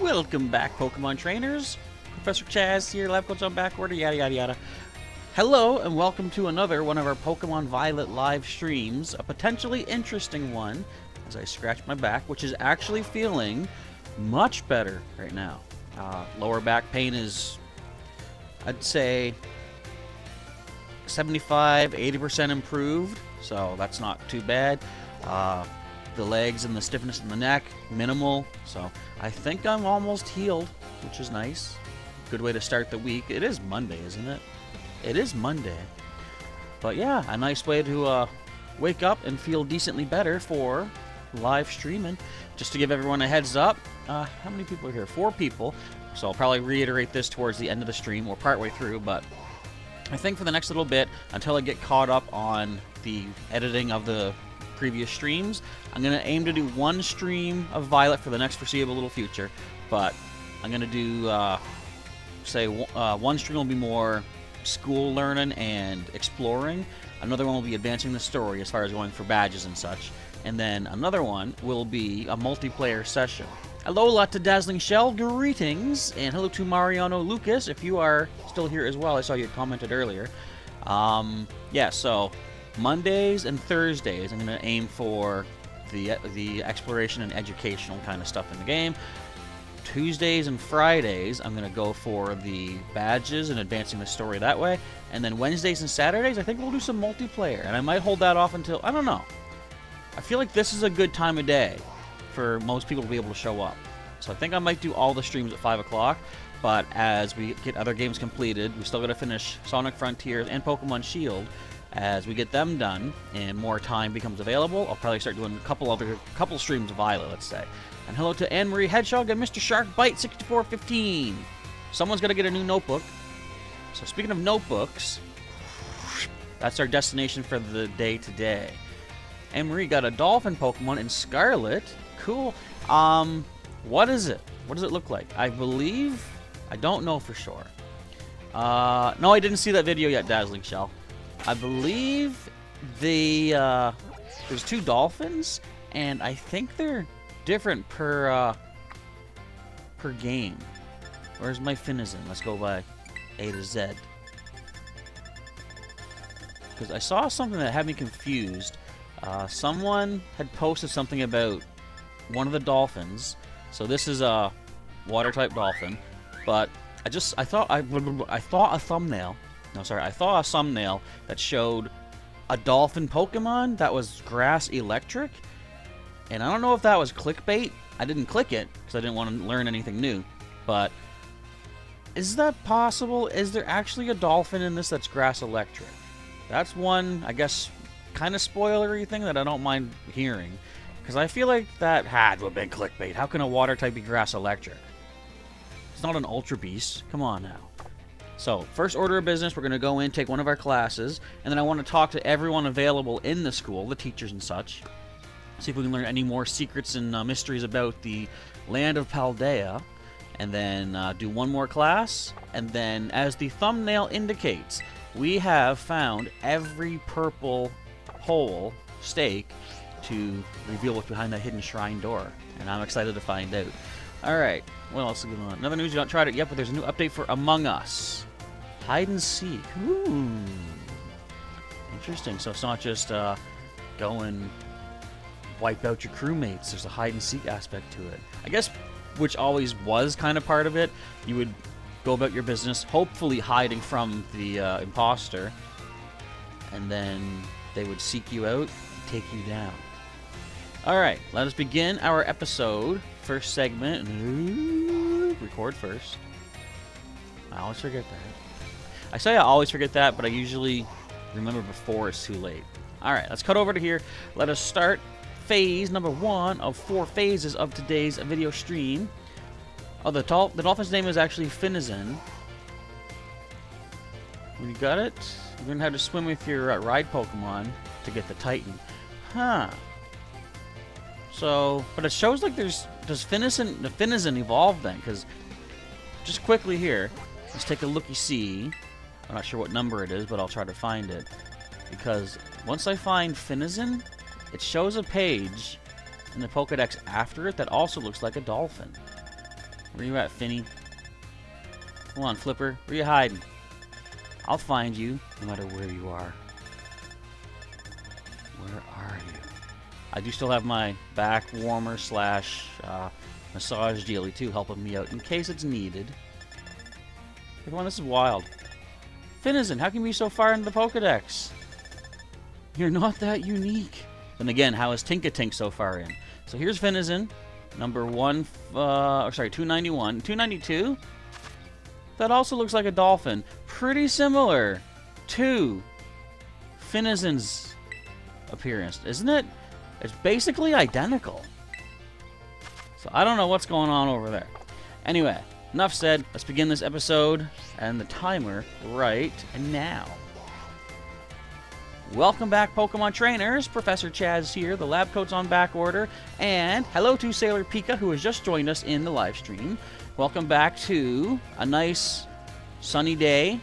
Welcome back, Pokemon Trainers. Professor Chaz here, Lab Coach on back order, yada yada yada. Hello, and welcome to another one of our Pokemon Violet live streams. A potentially interesting one, as I scratch my back, which is actually feeling much better right now. Lower back pain is, I'd say, 75–80% improved, so that's not too bad. The legs and the stiffness in the neck, minimal, so I think I'm almost healed, which is nice. Good way to start the week. It is Monday, isn't it? It is Monday. But yeah, a nice way to wake up and feel decently better for live streaming. Just to give everyone a heads up, how many people are here? 4 people, so I'll probably reiterate this towards the end of the stream or partway through, but I think for the next little bit, until I get caught up on the editing of the previous streams, I'm going to aim to do one stream of Violet for the next foreseeable little future, but I'm going to do, one stream will be more school learning and exploring, another one will be advancing the story as far as going for badges and such, and then another one will be a multiplayer session. Hello to Dazzling Shell, greetings, and hello to Mariano Lucas, if you are still here as well. I saw you had commented earlier. Yeah, so Mondays and Thursdays, I'm going to aim for the exploration and educational kind of stuff in the game. Tuesdays and Fridays, I'm going to go for the badges and advancing the story that way. And then Wednesdays and Saturdays, I think we'll do some multiplayer. And I might hold that off until, I don't know. I feel like this is a good time of day for most people to be able to show up. So I think I might do all the streams at 5 o'clock. But as we get other games completed, we still got to finish Sonic Frontiers and Pokemon Shield. As we get them done and more time becomes available, I'll probably start doing a couple streams of Violet, let's say. And hello to Anne-Marie Hedgehog and Mr. Shark Bite 6415. Someone's got to get a new notebook. So speaking of notebooks, that's our destination for the day today. Anne-Marie got a dolphin Pokemon in Scarlet. Cool. What is it? What does it look like? I believe, I don't know for sure. No, I didn't see that video yet, Dazzling Shell. I believe there's 2 dolphins, and I think they're different per game. Where's my Finizen? Let's go by A to Z. Because I saw something that had me confused. Someone had posted something about one of the dolphins. So this is a water-type dolphin, but I thought a thumbnail. No, sorry, I saw a thumbnail that showed a dolphin Pokemon that was grass electric, and I don't know if that was clickbait. I didn't click it because I didn't want to learn anything new, but is that possible? Is there actually a dolphin in this that's grass electric? That's one, I guess, kind of spoilery thing that I don't mind hearing, because I feel like that had to have been clickbait. How can a water type be grass electric? It's not an Ultra Beast. Come on now. So, first order of business, we're going to go in, take one of our classes, and then I want to talk to everyone available in the school, the teachers and such. See if we can learn any more secrets and mysteries about the land of Paldea. And then do one more class. And then, as the thumbnail indicates, we have found every purple hole, stake, to reveal what's behind that hidden shrine door. And I'm excited to find out. Alright, what else is going on? Another news, you haven't tried it yet, but there's a new update for Among Us. Hide and seek. Ooh. Interesting. So it's not just go and wipe out your crewmates. There's a hide and seek aspect to it. I guess, which always was kind of part of it. You would go about your business, hopefully hiding from the imposter, and then they would seek you out and take you down. Alright, let us begin our episode. First segment. Record first. I always forget that. I say I always forget that, but I usually remember before it's too late. Alright, let's cut over to here. Let us start phase number 1 of 4 phases of today's video stream. Oh, the dolphin's name is actually Finizen. When you got it, you're going to have to swim with your ride Pokemon to get the Titan. Huh. So, but it shows like does the Finizen evolve then? Because, just quickly here, let's take a looky-see. I'm not sure what number it is, but I'll try to find it. Because once I find Finizen, it shows a page in the Pokedex after it that also looks like a dolphin. Where you at, Finny? Come on, Flipper. Where you hiding? I'll find you, no matter where you are. Where are you? I do still have my back warmer slash massage dealy too, helping me out in case it's needed. Come on, this is wild. Finizen, how can you be so far into the Pokedex? You're not that unique. Then again, how is Tinkatink so far in? So here's Finizen, number 291. 292? That also looks like a dolphin. Pretty similar to Finizen's appearance, isn't it? It's basically identical. So I don't know what's going on over there. Anyway, enough said. Let's begin this episode and the timer right now. Welcome back, Pokemon Trainers. Professor Chaz here. The lab coat's on back order. And hello to Sailor Pika, who has just joined us in the live stream. Welcome back to a nice sunny day,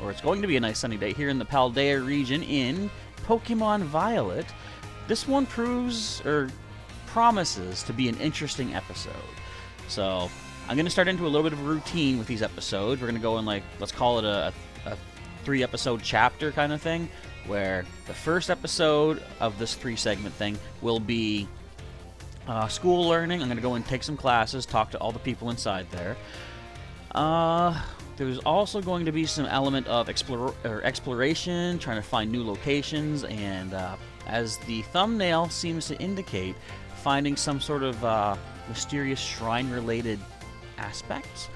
or it's going to be a nice sunny day here in the Paldea region in Pokémon Violet. This one promises to be an interesting episode. So I'm going to start into a little bit of a routine with these episodes. We're going to go in, like, let's call it a 3-episode chapter kind of thing, where the first episode of this 3-segment thing will be school learning. I'm going to go and take some classes, talk to all the people inside there. There's also going to be some element of exploration, trying to find new locations, and as the thumbnail seems to indicate, finding some sort of mysterious shrine-related aspects.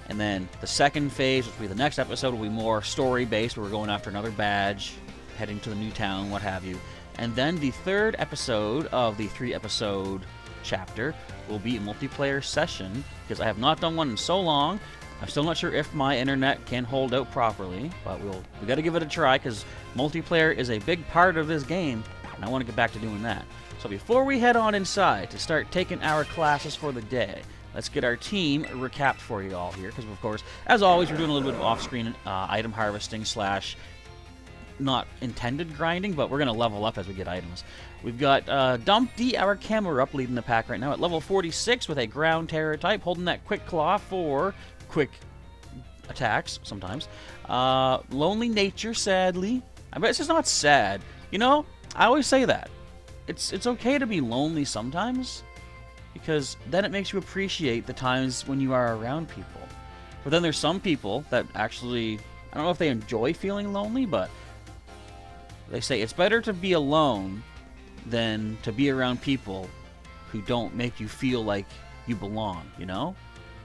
And then the second phase, which will be the next episode, will be more story-based, where we're going after another badge, heading to the new town, what have you. And then the third episode of the 3-episode chapter will be a multiplayer session, because I have not done one in so long. I'm still not sure if my internet can hold out properly, but we got to give it a try, because multiplayer is a big part of this game, and I want to get back to doing that. So before we head on inside to start taking our classes for the day, let's get our team recapped for you all here, because of course, as always, we're doing a little bit of off-screen item harvesting slash not intended grinding, but we're going to level up as we get items. We've got Dumpty, our Camerupt, leading the pack right now at level 46 with a ground terror type, holding that quick claw for quick attacks sometimes. Lonely Nature, sadly. I bet it's not sad. You know, I always say that. It's okay to be lonely sometimes, because then it makes you appreciate the times when you are around people. But then there's some people that actually, I don't know if they enjoy feeling lonely, but they say it's better to be alone than to be around people who don't make you feel like you belong, you know?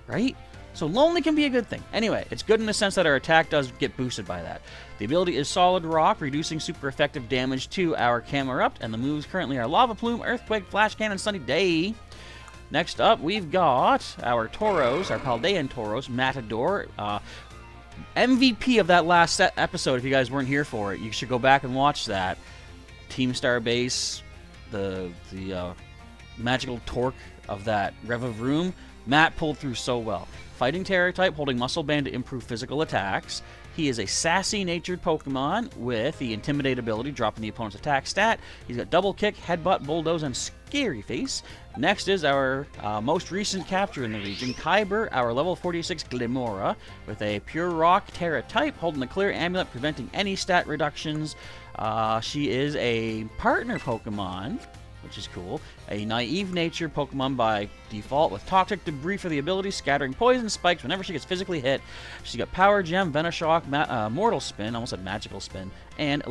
Right? So lonely can be a good thing. Anyway, it's good in the sense that our attack does get boosted by that. The ability is Solid Rock, reducing super effective damage to our Camerupt, and the moves currently are Lava Plume, Earthquake, Flash Cannon, Sunny Day. Next up, we've got our Tauros, our Paldean Tauros, Matador. MVP of that last episode, if you guys weren't here for it, you should go back and watch that. Team Star Base, the magical torque of that Rev of Room, Matt pulled through so well. Fighting Terror type, holding Muscle Band to improve physical attacks. He is a sassy-natured Pokemon with the Intimidate ability, dropping the opponent's attack stat. He's got Double Kick, Headbutt, Bulldoze, and Scary Face. Next is our most recent capture in the region, Kyber, our level 46 Glimora, with a Pure Rock Terra type, holding the Clear Amulet, preventing any stat reductions. She is a partner Pokemon, which is cool. A naive nature Pokemon by default with Toxic Debris for the ability, scattering poison spikes whenever she gets physically hit. She's got Power Gem, Venoshock, Mortal Spin, almost said Magical Spin, and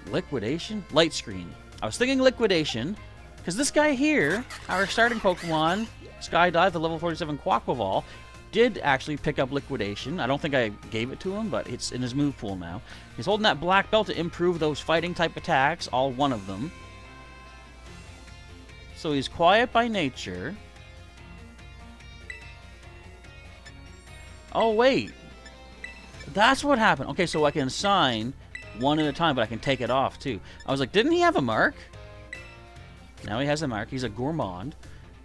Liquidation? Light Screen. I was thinking Liquidation, because this guy here, our starting Pokemon, Skydive, the level 47 Quaquaval, did actually pick up Liquidation. I don't think I gave it to him, but it's in his move pool now. He's holding that black belt to improve those fighting type attacks, all one of them. So he's quiet by nature. Oh, wait. That's what happened. Okay, so I can assign one at a time, but I can take it off, too. I was like, didn't he have a mark? Now he has a mark. He's a Gourmand,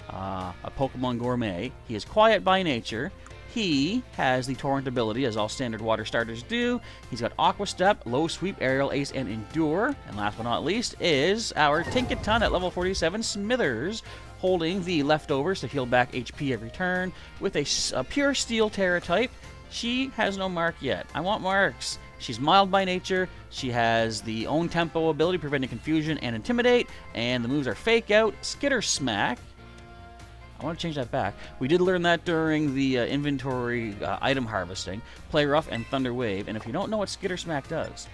a Pokemon Gourmet. He is quiet by nature. He has the Torrent ability, as all standard water starters do. He's got Aqua Step, Low Sweep, Aerial Ace, and Endure. And last but not least is our Tinkaton at level 47, Smithers, holding the leftovers to heal back HP every turn with a pure steel Terra type. She has no mark yet. I want marks. She's mild by nature. She has the own tempo ability, preventing confusion and intimidate. And the moves are Fake Out, Skitter Smack. I want to change that back. We did learn that during the inventory item harvesting. Play Rough and Thunder Wave. And if you don't know what Skitter Smack does,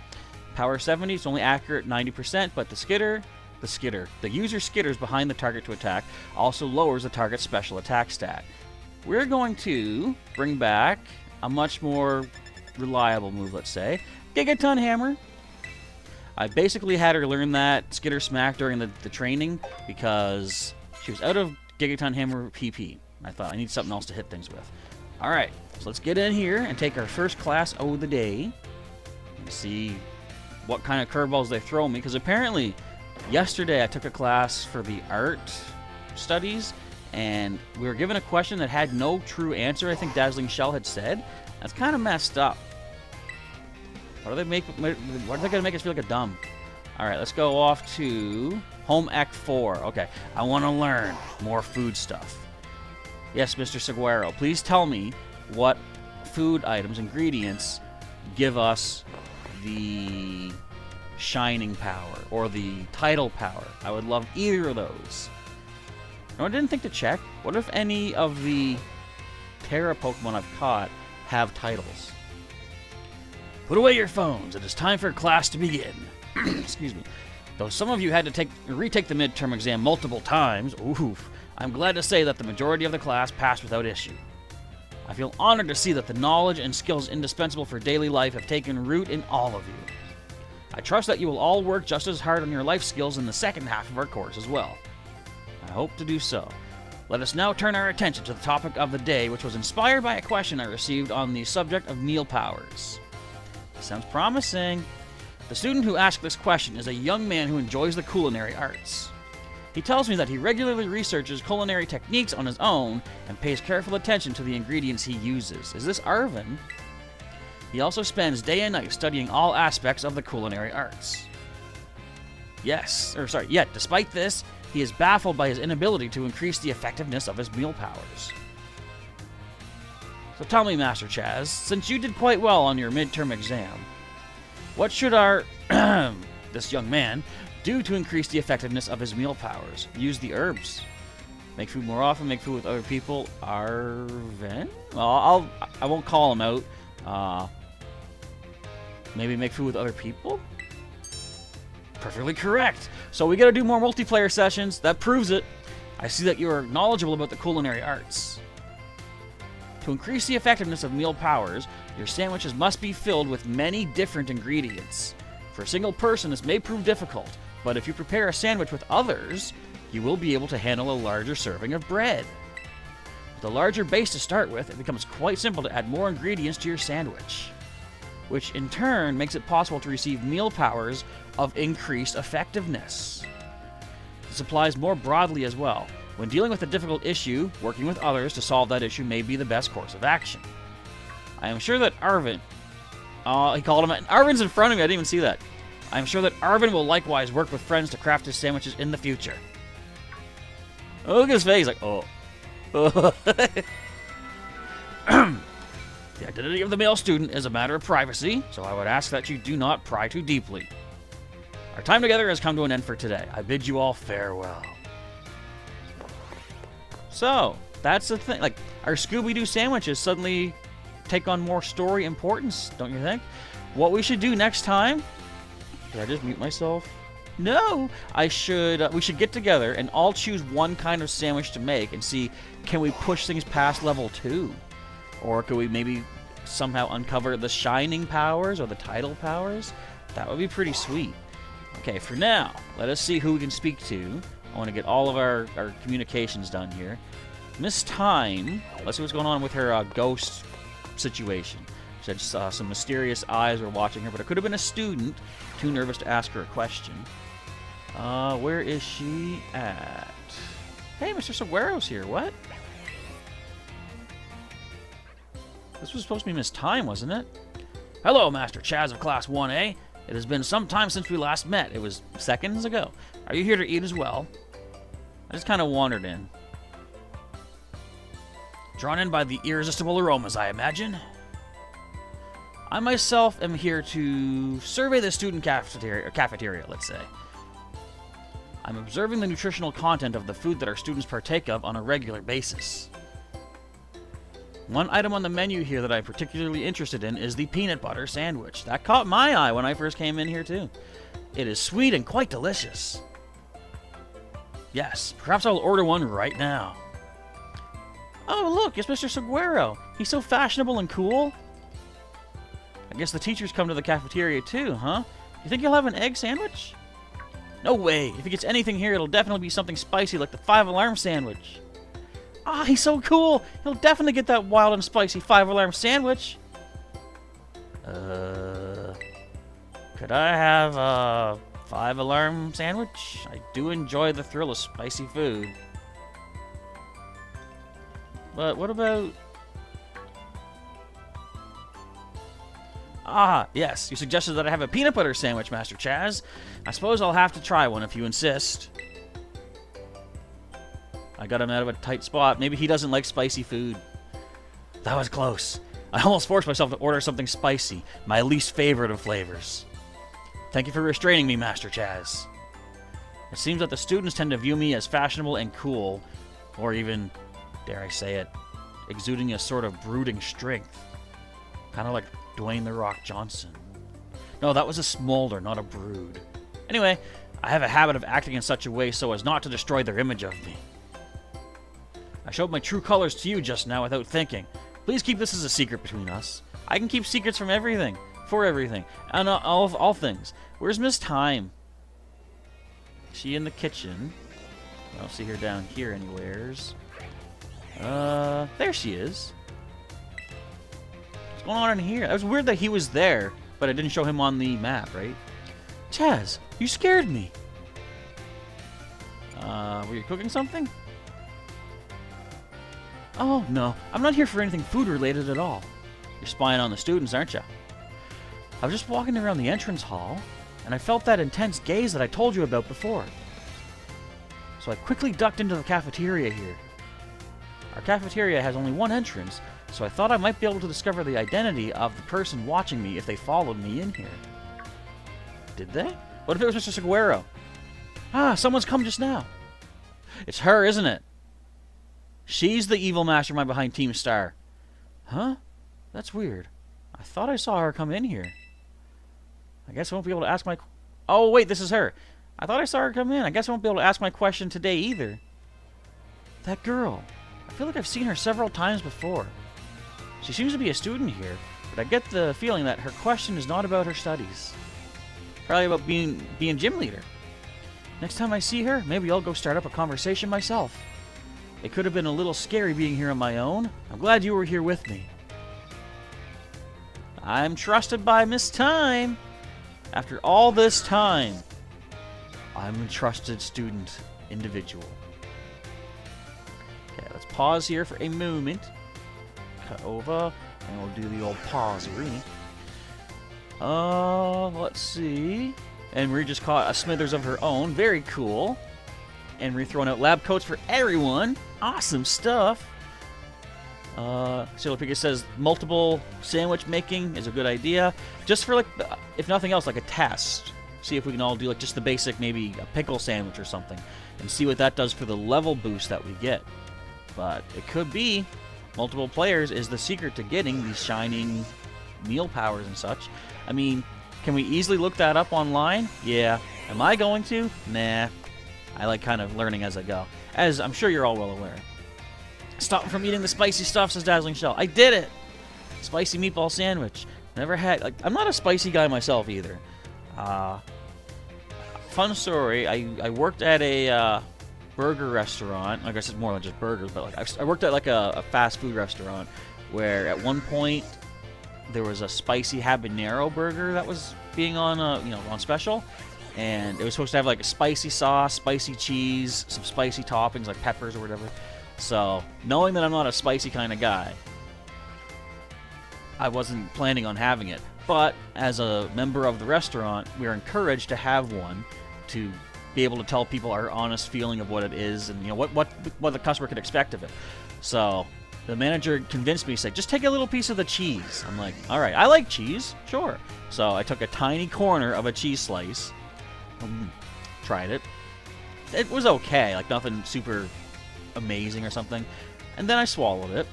Power 70 is only accurate 90%, but the user skitters behind the target to attack, also lowers the target's special attack stat. We're going to bring back a much more reliable move, let's say. Gigaton Hammer. I basically had her learn that Skitter Smack during the training because she was out of Gigaton Hammer PP. I thought I need something else to hit things with. Alright, so let's get in here and take our first class of the day and see what kind of curveballs they throw me, because apparently yesterday I took a class for the art studies and we were given a question that had no true answer. I think Dazzling Shell had said. That's kind of messed up. Why are they going to make us feel like a dumb? Alright, let's go off to Home Ec 4. Okay, I want to learn more food stuff. Yes, Mr. Seguero, please tell me what food items, ingredients, give us the shining power or the title power. I would love either of those. No, I didn't think to check. What if any of the Terra Pokemon I've caught have titles? Put away your phones. It is time for class to begin. Excuse me. Though some of you had to retake the midterm exam multiple times, oof, I'm glad to say that the majority of the class passed without issue. I feel honored to see that the knowledge and skills indispensable for daily life have taken root in all of you. I trust that you will all work just as hard on your life skills in the second half of our course as well. I hope to do so. Let us now turn our attention to the topic of the day, which was inspired by a question I received on the subject of meal powers. Sounds promising. The student who asked this question is a young man who enjoys the culinary arts. He tells me that he regularly researches culinary techniques on his own and pays careful attention to the ingredients he uses. Is this Arvin? He also spends day and night studying all aspects of the culinary arts. Yet, despite this, he is baffled by his inability to increase the effectiveness of his meal powers. So tell me, Master Chaz, since you did quite well on your midterm exam, what should our, this young man, do to increase the effectiveness of his meal powers? Use the herbs. Make food more often, make food with other people. Arvin? Well, I won't call him out. Maybe make food with other people? Perfectly correct. So we gotta do more multiplayer sessions. That proves it. I see that you are knowledgeable about the culinary arts. To increase the effectiveness of meal powers, your sandwiches must be filled with many different ingredients. For a single person, this may prove difficult, but if you prepare a sandwich with others, you will be able to handle a larger serving of bread. With a larger base to start with, it becomes quite simple to add more ingredients to your sandwich, which in turn makes it possible to receive meal powers of increased effectiveness. This applies more broadly as well. When dealing with a difficult issue, working with others to solve that issue may be the best course of action. I am sure that Arvin... he called him... Arvin's in front of me, I didn't even see that. I am sure that Arvin will likewise work with friends to craft his sandwiches in the future. Oh, look at his face, like, oh. The identity of the male student is a matter of privacy, so I would ask that you do not pry too deeply. Our time together has come to an end for today. I bid you all farewell. So, that's the thing. Like, our Scooby-Doo sandwiches suddenly take on more story importance, don't you think? What we should do next time... Did I just mute myself? No! We should get together and all choose one kind of sandwich to make and see, can we push things past level 2? Or could we maybe somehow uncover the shining powers or the title powers? That would be pretty sweet. Okay, for now, let us see who we can speak to. I want to get all of our communications done here. Miss Time, let's see what's going on with her ghost situation. She said some mysterious eyes were watching her, but it could have been a student too nervous to ask her a question. Where is she at? Hey, Mr. Seguero's here. What? This was supposed to be Miss Time, wasn't it? Hello, Master Chaz of Class 1A. It has been some time since we last met. It was seconds ago. Are you here to eat as well? I just kind of wandered in. Drawn in by the irresistible aromas, I imagine. I myself am here to survey the student cafeteria, let's say. I'm observing the nutritional content of the food that our students partake of on a regular basis. One item on the menu here that I'm particularly interested in is the peanut butter sandwich. That caught my eye when I first came in here too. It is sweet and quite delicious. Yes, perhaps I'll order one right now. Oh, look, it's Mr. Seguero. He's so fashionable and cool. I guess the teachers come to the cafeteria too, huh? You think he'll have an egg sandwich? No way. If he gets anything here, it'll definitely be something spicy like the 5-alarm sandwich. Ah, he's so cool. He'll definitely get that wild and spicy 5-alarm sandwich. Could I have a 5-alarm sandwich? I do enjoy the thrill of spicy food. But what about... Ah, yes. You suggested that I have a peanut butter sandwich, Master Chaz. I suppose I'll have to try one if you insist. I got him out of a tight spot. Maybe he doesn't like spicy food. That was close. I almost forced myself to order something spicy, my least favorite of flavors. Thank you for restraining me, Master Chaz. It seems that the students tend to view me as fashionable and cool, or even, dare I say it, exuding a sort of brooding strength. Kind of like Dwayne "The Rock" Johnson. No, that was a smolder, not a brood. Anyway, I have a habit of acting in such a way so as not to destroy their image of me. I showed my true colors to you just now without thinking. Please keep this as a secret between us. I can keep secrets from everything, for everything, and all things. Where's Miss Time? Is she in the kitchen? I don't see her down here anywheres. There she is. What's going on in here? It was weird that he was there, but it didn't show him on the map, right? Chaz, you scared me. Were you cooking something? Oh, no. I'm not here for anything food-related at all. You're spying on the students, aren't you? I was just walking around the entrance hall, and I felt that intense gaze that I told you about before. So I quickly ducked into the cafeteria here. Our cafeteria has only one entrance, so I thought I might be able to discover the identity of the person watching me if they followed me in here. Did they? What if it was Mr. Seguero? Ah, someone's come just now. It's her, isn't it? She's the evil mastermind behind Team Star. Huh? That's weird. I thought I saw her come in here. I guess I won't be able to ask my... Oh, wait, this is her. I thought I saw her come in. I guess I won't be able to ask my question today either. That girl. I feel like I've seen her several times before. She seems to be a student here, but I get the feeling that her question is not about her studies. Probably about being gym leader. Next time I see her, maybe I'll go start up a conversation myself. It could have been a little scary being here on my own. I'm glad you were here with me. I'm trusted by Miss Time. After all this time, I'm a trusted student individual. Okay, let's pause here for a moment. Cut over, and we'll do the old pause rooney. Let's see. And we just caught a Smithers of her own. Very cool. And we're throwing out lab coats for everyone. Awesome stuff. Silipika says multiple sandwich making is a good idea. Just for, like, if nothing else, like a test. See if we can all do, like, just the basic, maybe a pickle sandwich or something. And see what that does for the level boost that we get. But it could be multiple players is the secret to getting these shining meal powers and such. I mean, can we easily look that up online? Yeah. Am I going to? Nah. I like kind of learning as I go. As I'm sure you're all well aware. Stop from eating the spicy stuff, says Dazzling Shell. I did it! Spicy meatball sandwich. Never had... Like, I'm not a spicy guy myself either. Fun story. I worked at a burger restaurant. I guess it's more than just burgers, but like I worked at like a fast food restaurant where at one point there was a spicy habanero burger that was being on on special, and it was supposed to have like a spicy sauce, spicy cheese, some spicy toppings like peppers or whatever. So knowing that I'm not a spicy kind of guy, I wasn't planning on having it. But as a member of the restaurant, we are encouraged to have one to be able to tell people our honest feeling of what it is and, you know, what the customer could expect of it. So the manager convinced me, said, just take a little piece of the cheese. I'm like, all right, I like cheese, sure. So I took a tiny corner of a cheese slice, tried it. It was okay, like nothing super amazing or something. And then I swallowed it,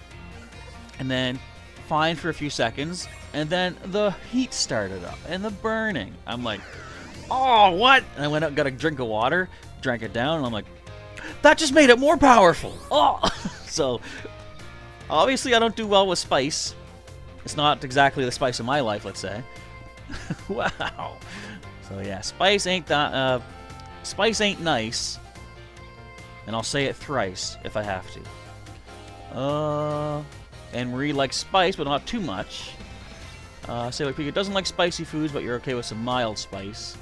and then fine for a few seconds, and then the heat started up and the burning. I'm like, oh, what? And I went out and got a drink of water, drank it down, and I'm like, that just made it more powerful. Oh, so obviously I don't do well with spice. It's not exactly the spice of my life, let's say. Wow. So yeah, spice ain't nice. And I'll say it thrice if I have to. And Marie likes spice, but not too much. Sailor Pika doesn't like spicy foods, but you're okay with some mild spice.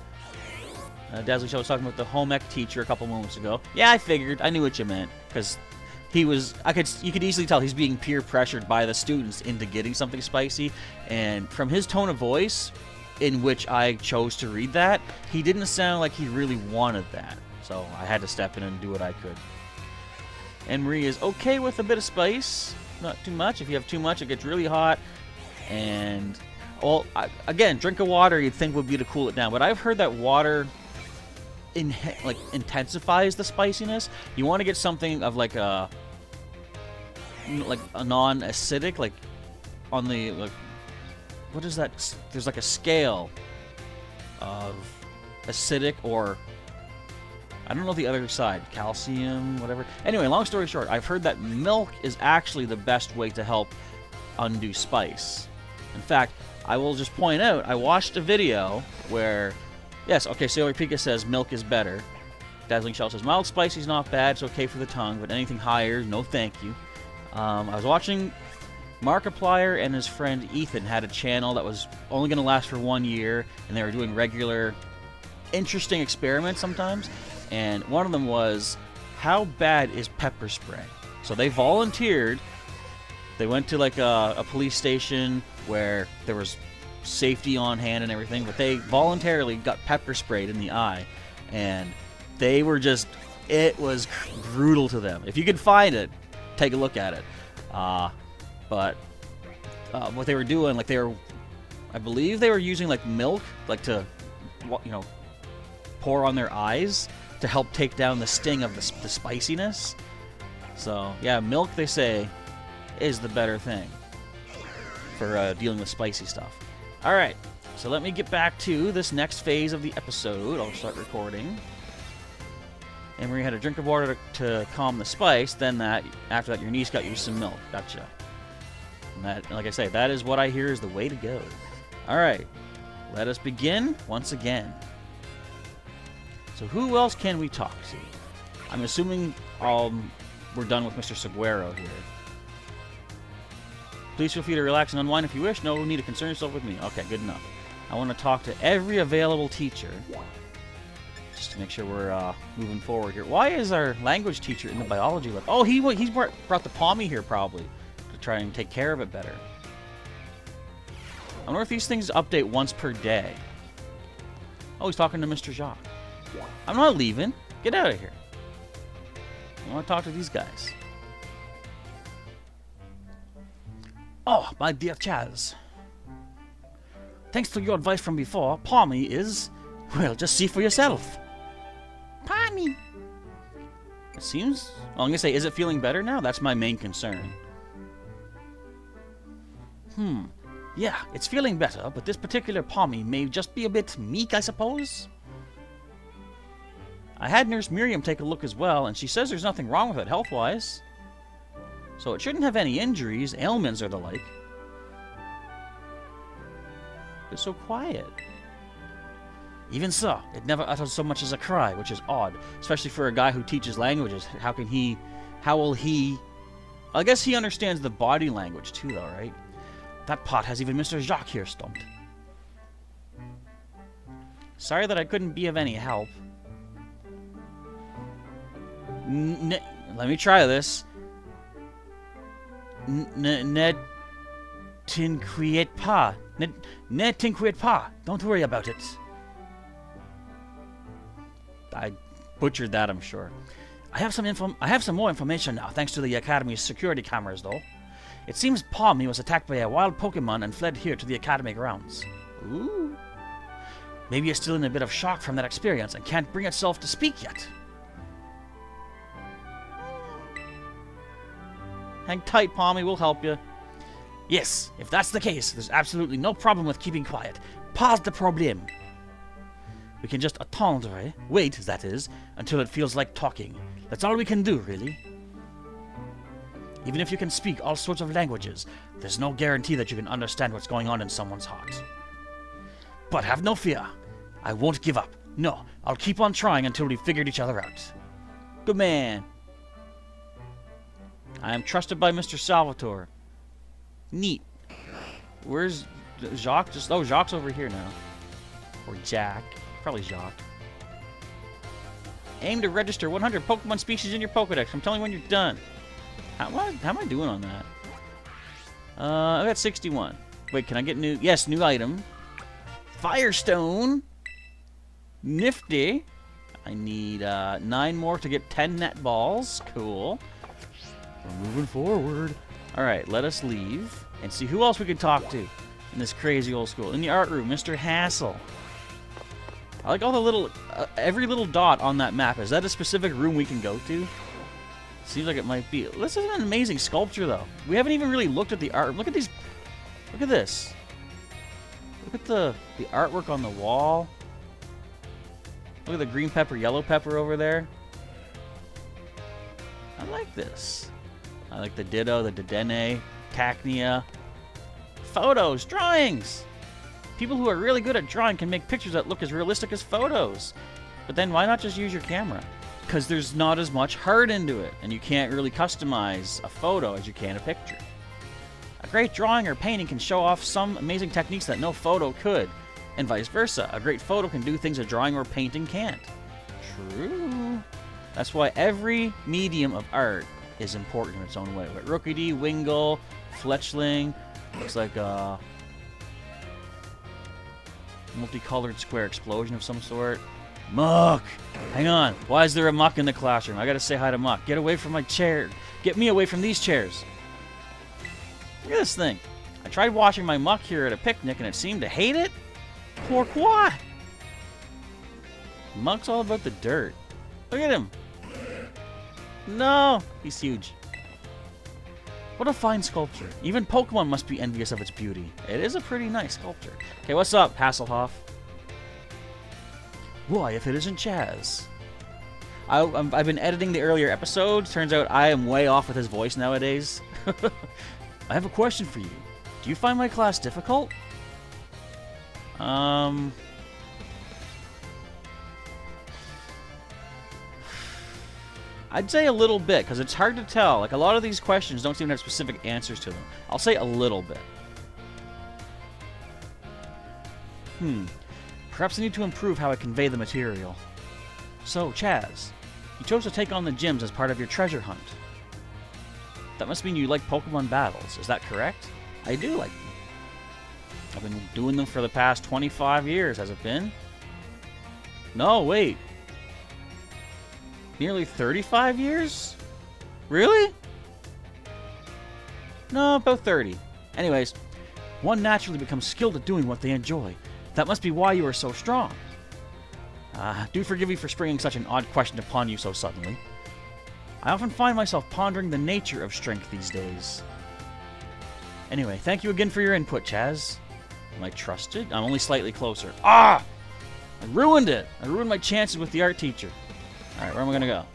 Dazzling Shell was talking about the home ec teacher a couple moments ago. Yeah, I figured. I knew what you meant, because he was. You could easily tell he's being peer pressured by the students into getting something spicy, and from his tone of voice, in which I chose to read that, he didn't sound like he really wanted that. So I had to step in and do what I could. And Marie is okay with a bit of spice, not too much. If you have too much, it gets really hot. And well, again, drink of water you'd think would be to cool it down, but I've heard that water intensifies the spiciness. You want to get something of like a non-acidic, like on the what is that? There's like a scale of acidic, or I don't know the other side, calcium, whatever. Anyway, long story short, I've heard that milk is actually the best way to help undo spice. In fact, I will just point out, I watched a video where, yes, okay, Sailor Pika says milk is better. Dazzling Shell says mild spicy is not bad, it's okay for the tongue, but anything higher, no thank you. I was watching Markiplier and his friend Ethan had a channel that was only going to last for 1 year, and they were doing regular, interesting experiments sometimes. And one of them was, how bad is pepper spray? So they volunteered. They went to like a police station where there was safety on hand and everything, but they voluntarily got pepper sprayed in the eye, and they were just, it was brutal to them. If you could find it, take a look at it. But what they were doing, like I believe they were using like milk, like to, you know, pour on their eyes to help take down the sting of the spiciness. So yeah, milk, they say, is the better thing for dealing with spicy stuff. All right, so let me get back to this next phase of the episode. I'll start recording. And Marie had a drink of water to calm the spice. Then after that, your niece got you some milk. Gotcha. And that, like I say, that is what I hear is the way to go. All right, let us begin once again. So who else can we talk to? I'm assuming we're done with Mr. Seguero here. Please feel free to relax and unwind if you wish. No need to concern yourself with me. Okay, good enough. I want to talk to every available teacher, just to make sure we're moving forward here. Why is our language teacher in the biology lab? Oh, he's brought the Pommy here probably to try and take care of it better. I wonder if these things update once per day. Oh, he's talking to Mr. Jacques. I'm not leaving. Get out of here. I want to talk to these guys. Oh, my dear Chaz. Thanks to your advice from before, Pommy is, well, just see for yourself. Pommy! It seems, well, I'm going to say, is it feeling better now? That's my main concern. Yeah, it's feeling better, but this particular Pommy may just be a bit meek, I suppose. I had Nurse Miriam take a look as well, and she says there's nothing wrong with it health-wise. So it shouldn't have any injuries, ailments, or the like. It's so quiet. Even so, it never utters so much as a cry, which is odd, especially for a guy who teaches languages. How will he... I guess he understands the body language too, though, right? That pot has even Mr. Jacques here stumped. Sorry that I couldn't be of any help. Let me try this. Ne t'inquiète pas. Ne t'inquiète pas. Don't worry about it. butchered that, I'm sure. I have some more information now, thanks to the Academy's security cameras, though. It seems Palmy was attacked by a wild Pokemon and fled here to the Academy grounds. Ooh. Maybe it's still in a bit of shock from that experience and can't bring itself to speak yet. Hang tight, Palmy, we'll help you. Yes, if that's the case, there's absolutely no problem with keeping quiet. Pas de problème. We can just attendre, wait, that is, until it feels like talking. That's all we can do, really. Even if you can speak all sorts of languages, there's no guarantee that you can understand what's going on in someone's heart. But have no fear. I won't give up. No, I'll keep on trying until we've figured each other out. Good man. I am trusted by Mr. Salvatore. Neat. Where's Jacques? Oh, Jacques over here now. Or Jack. Probably Jacques. Aim to register 100 Pokemon species in your Pokedex. I'm telling you when you're done. How am I doing on that? I got 61. Wait, can I get new? Yes, new item. Firestone. Nifty. I need 9 more to get 10 net balls. Cool. We're moving forward. Alright, let us leave and see who else we can talk to in this crazy old school. In the art room, Mr. Hassel. I like all the little, every little dot on that map. Is that a specific room we can go to? Seems like it might be. This is an amazing sculpture, though. We haven't even really looked at the art. Look at these. Look at this. Look at the artwork on the wall. Look at the green pepper, yellow pepper over there. I like this. I like the Ditto, the Dedenne, Cacnea. Photos, drawings. People who are really good at drawing can make pictures that look as realistic as photos. But then why not just use your camera? Because there's not as much heart into it, and you can't really customize a photo as you can a picture. A great drawing or painting can show off some amazing techniques that no photo could, and vice versa. A great photo can do things a drawing or painting can't. True. That's why every medium of art is important in its own way. But Rookidee, Wingull, Fletchling, looks like a multicolored square explosion of some sort. Muck! Hang on. Why is there a Muck in the classroom? I gotta say hi to Muck. Get away from my chair. Get me away from these chairs. Look at this thing. I tried watching my Muck here at a picnic and it seemed to hate it. Pourquoi? Muck's all about the dirt. Look at him. No! He's huge. What a fine sculpture. Even Pokemon must be envious of its beauty. It is a pretty nice sculpture. Okay, what's up, Hasselhoff? Why, if it isn't Chaz? I've been editing the earlier episodes. Turns out I am way off with his voice nowadays. I have a question for you. Do you find my class difficult? I'd say a little bit, because it's hard to tell. Like, a lot of these questions don't seem to have specific answers to them. I'll say a little bit. Perhaps I need to improve how I convey the material. So, Chaz, you chose to take on the gyms as part of your treasure hunt. That must mean you like Pokemon battles. Is that correct? I do like them. I've been doing them for the past 25 years, has it been? No, wait. Nearly 35 years? Really? No, about 30. Anyways, one naturally becomes skilled at doing what they enjoy. That must be why you are so strong. Do forgive me for springing such an odd question upon you so suddenly. I often find myself pondering the nature of strength these days. Anyway, thank you again for your input, Chaz. Am I trusted? I'm only slightly closer. Ah! I ruined it! I ruined my chances with the art teacher. Alright, where am I gonna go?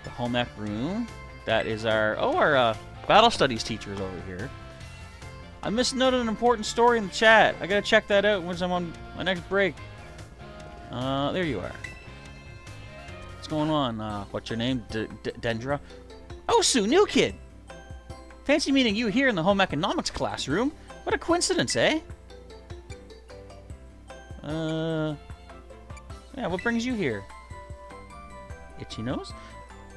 The home ec room. That is our... Oh, our battle studies teacher is over here. I misnoted an important story in the chat. I gotta check that out once I'm on my next break. There you are. What's going on? What's your name? Dendra? Oh, Sue, new kid! Fancy meeting you here in the home economics classroom. What a coincidence, eh? Yeah, what brings you here? Itchy nose?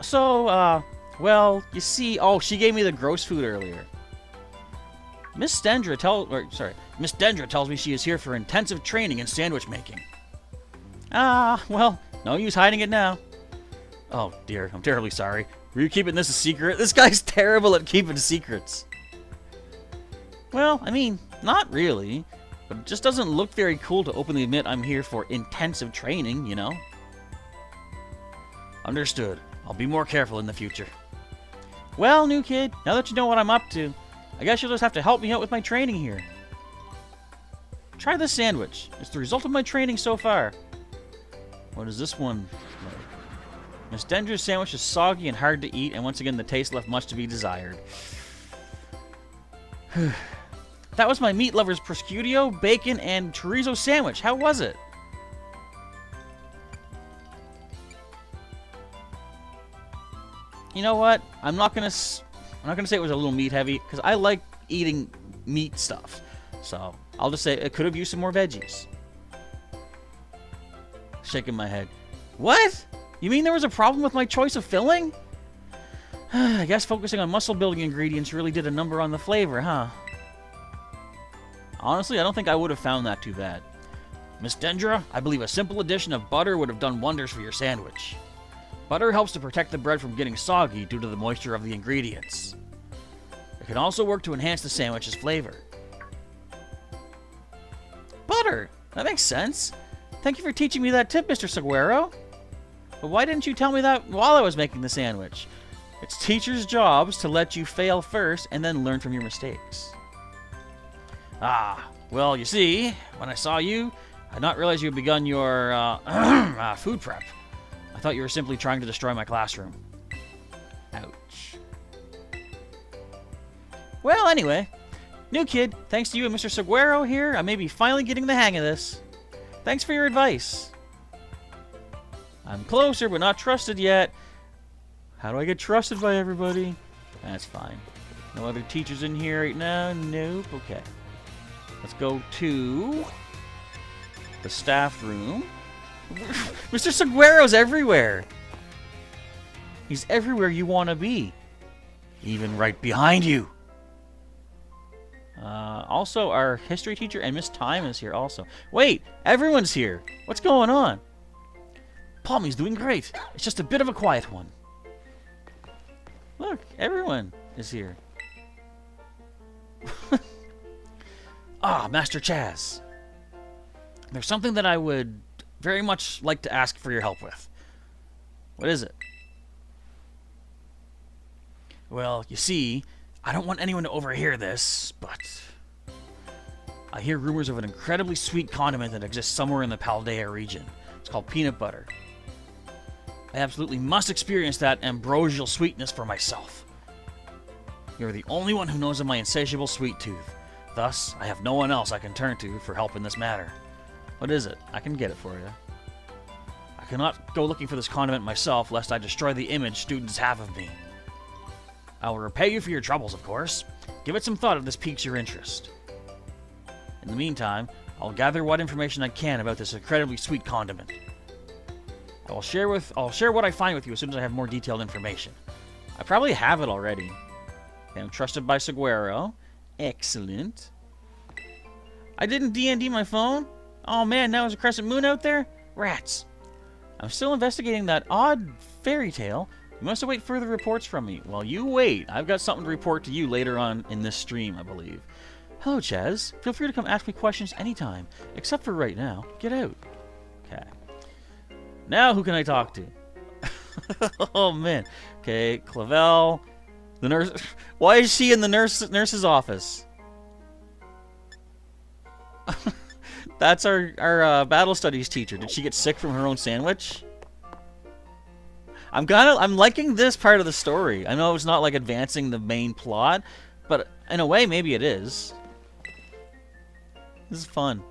So, well, you see... Oh, she gave me the gross food earlier. Miss Dendra tells me she is here for intensive training in sandwich making. Well, No use hiding it now. Oh, dear. I'm terribly sorry. Were you keeping this a secret? This guy's terrible at keeping secrets. Well, I mean, not really. But it just doesn't look very cool to openly admit I'm here for intensive training, you know? Understood. I'll be more careful in the future. Well, new kid, now that you know what I'm up to, I guess you'll just have to help me out with my training here. Try this sandwich. It's the result of my training so far. What is this one like? Miss Dendra's sandwich is soggy and hard to eat, and once again the taste left much to be desired. That was my meat lover's prosciutto, bacon, and chorizo sandwich. How was it? You know what? I'm not gonna say it was a little meat heavy because I like eating meat stuff. So I'll just say it could have used some more veggies. Shaking my head. What? You mean there was a problem with my choice of filling? I guess focusing on muscle building ingredients really did a number on the flavor, huh? Honestly, I don't think I would have found that too bad. Miss Dendra, I believe a simple addition of butter would have done wonders for your sandwich. Butter helps to protect the bread from getting soggy due to the moisture of the ingredients. It can also work to enhance the sandwich's flavor. Butter! That makes sense. Thank you for teaching me that tip, Mr. Saguaro. But why didn't you tell me that while I was making the sandwich? It's teachers' jobs to let you fail first and then learn from your mistakes. Ah, well, you see, when I saw you, I did not realize you had begun your food prep. I thought you were simply trying to destroy my classroom. Ouch. Well, anyway, new kid, thanks to you and Mr. Saguaro here, I may be finally getting the hang of this. Thanks for your advice. I'm closer, but not trusted yet. How do I get trusted by everybody? That's fine. No other teachers in here right now? Nope. Okay. Let's go to the staff room. Mr. Saguaro's everywhere. He's everywhere you want to be. Even right behind you. Also, our history teacher and Miss Time is here also. Wait, everyone's here. What's going on? Palmy's doing great. It's just a bit of a quiet one. Look, everyone is here. Ah, Master Chaz. There's something that I would very much like to ask for your help with. What is it? Well, you see, I don't want anyone to overhear this, but I hear rumors of an incredibly sweet condiment that exists somewhere in the Paldea region. It's called peanut butter. I absolutely must experience that ambrosial sweetness for myself. You're the only one who knows of my insatiable sweet tooth. Thus, I have no one else I can turn to for help in this matter. What is it? I can get it for you. I cannot go looking for this condiment myself, lest I destroy the image students have of me. I will repay you for your troubles, of course. Give it some thought if this piques your interest. In the meantime, I'll gather what information I can about this incredibly sweet condiment. I'll share what I find with you as soon as I have more detailed information. I probably have it already. Okay, I'm trusted by Saguaro. Excellent. I didn't D&D my phone? Oh man, now there's a crescent moon out there? Rats. I'm still investigating that odd fairy tale. You must await further reports from me. Well, you wait. I've got something to report to you later on in this stream, I believe. Hello, Chaz. Feel free to come ask me questions anytime, except for right now. Get out. Okay. Now who can I talk to? Oh, man. Okay, Clavel. The nurse. Why is she in the nurse's office? That's our battle studies teacher. Did she get sick from her own sandwich? I'm liking this part of the story. I know it's not like advancing the main plot, but in a way, maybe it is. This is fun.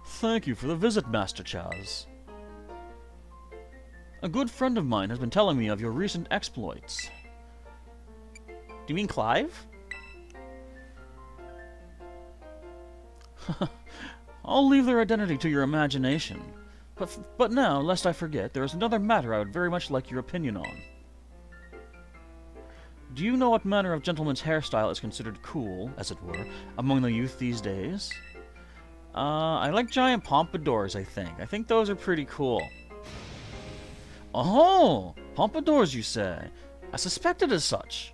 Thank you for the visit, Master Chaz. A good friend of mine has been telling me of your recent exploits. Do you mean Clive? I'll leave their identity to your imagination. But now, lest I forget, there is another matter I would very much like your opinion on. Do you know what manner of gentleman's hairstyle is considered cool, as it were, among the youth these days? I like giant pompadours, I think. I think those are pretty cool. Oh, pompadours, you say? I suspected as such.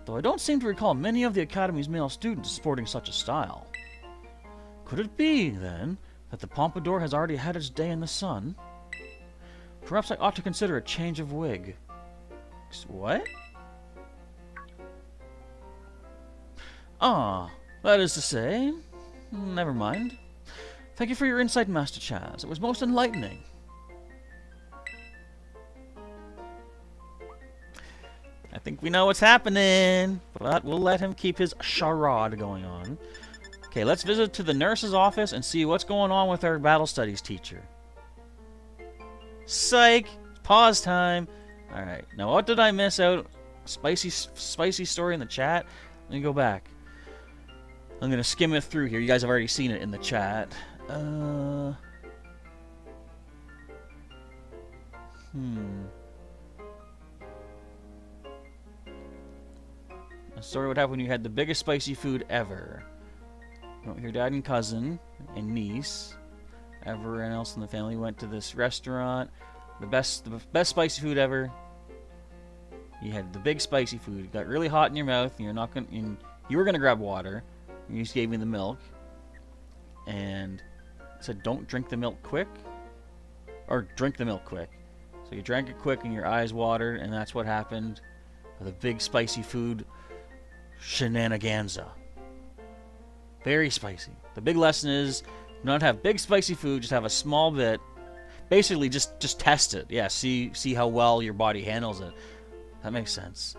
Though I don't seem to recall many of the Academy's male students sporting such a style. Could it be, then, that the pompadour has already had its day in the sun? Perhaps I ought to consider a change of wig. What? Ah, that is to say... Never mind. Thank you for your insight, Master Chaz. It was most enlightening. I think we know what's happening, but we'll let him keep his charade going on. Okay, let's visit to the nurse's office and see what's going on with our battle studies teacher. Psych! Pause time! Alright, now what did I miss out? Spicy story in the chat? Let me go back. I'm gonna skim it through here. You guys have already seen it in the chat. A story would happen when you had the biggest spicy food ever. Your dad and cousin and niece, everyone else in the family went to this restaurant. The best spicy food ever. You had the big spicy food. It got really hot in your mouth, and you were gonna grab water. You just gave me the milk, and said, "Don't drink the milk quick," or drink the milk quick. So you drank it quick, and your eyes watered, and that's what happened with a big spicy food shenaniganza. Very spicy. The big lesson is, not have big spicy food, just have a small bit. Basically, just test it. Yeah, see how well your body handles it. That makes sense.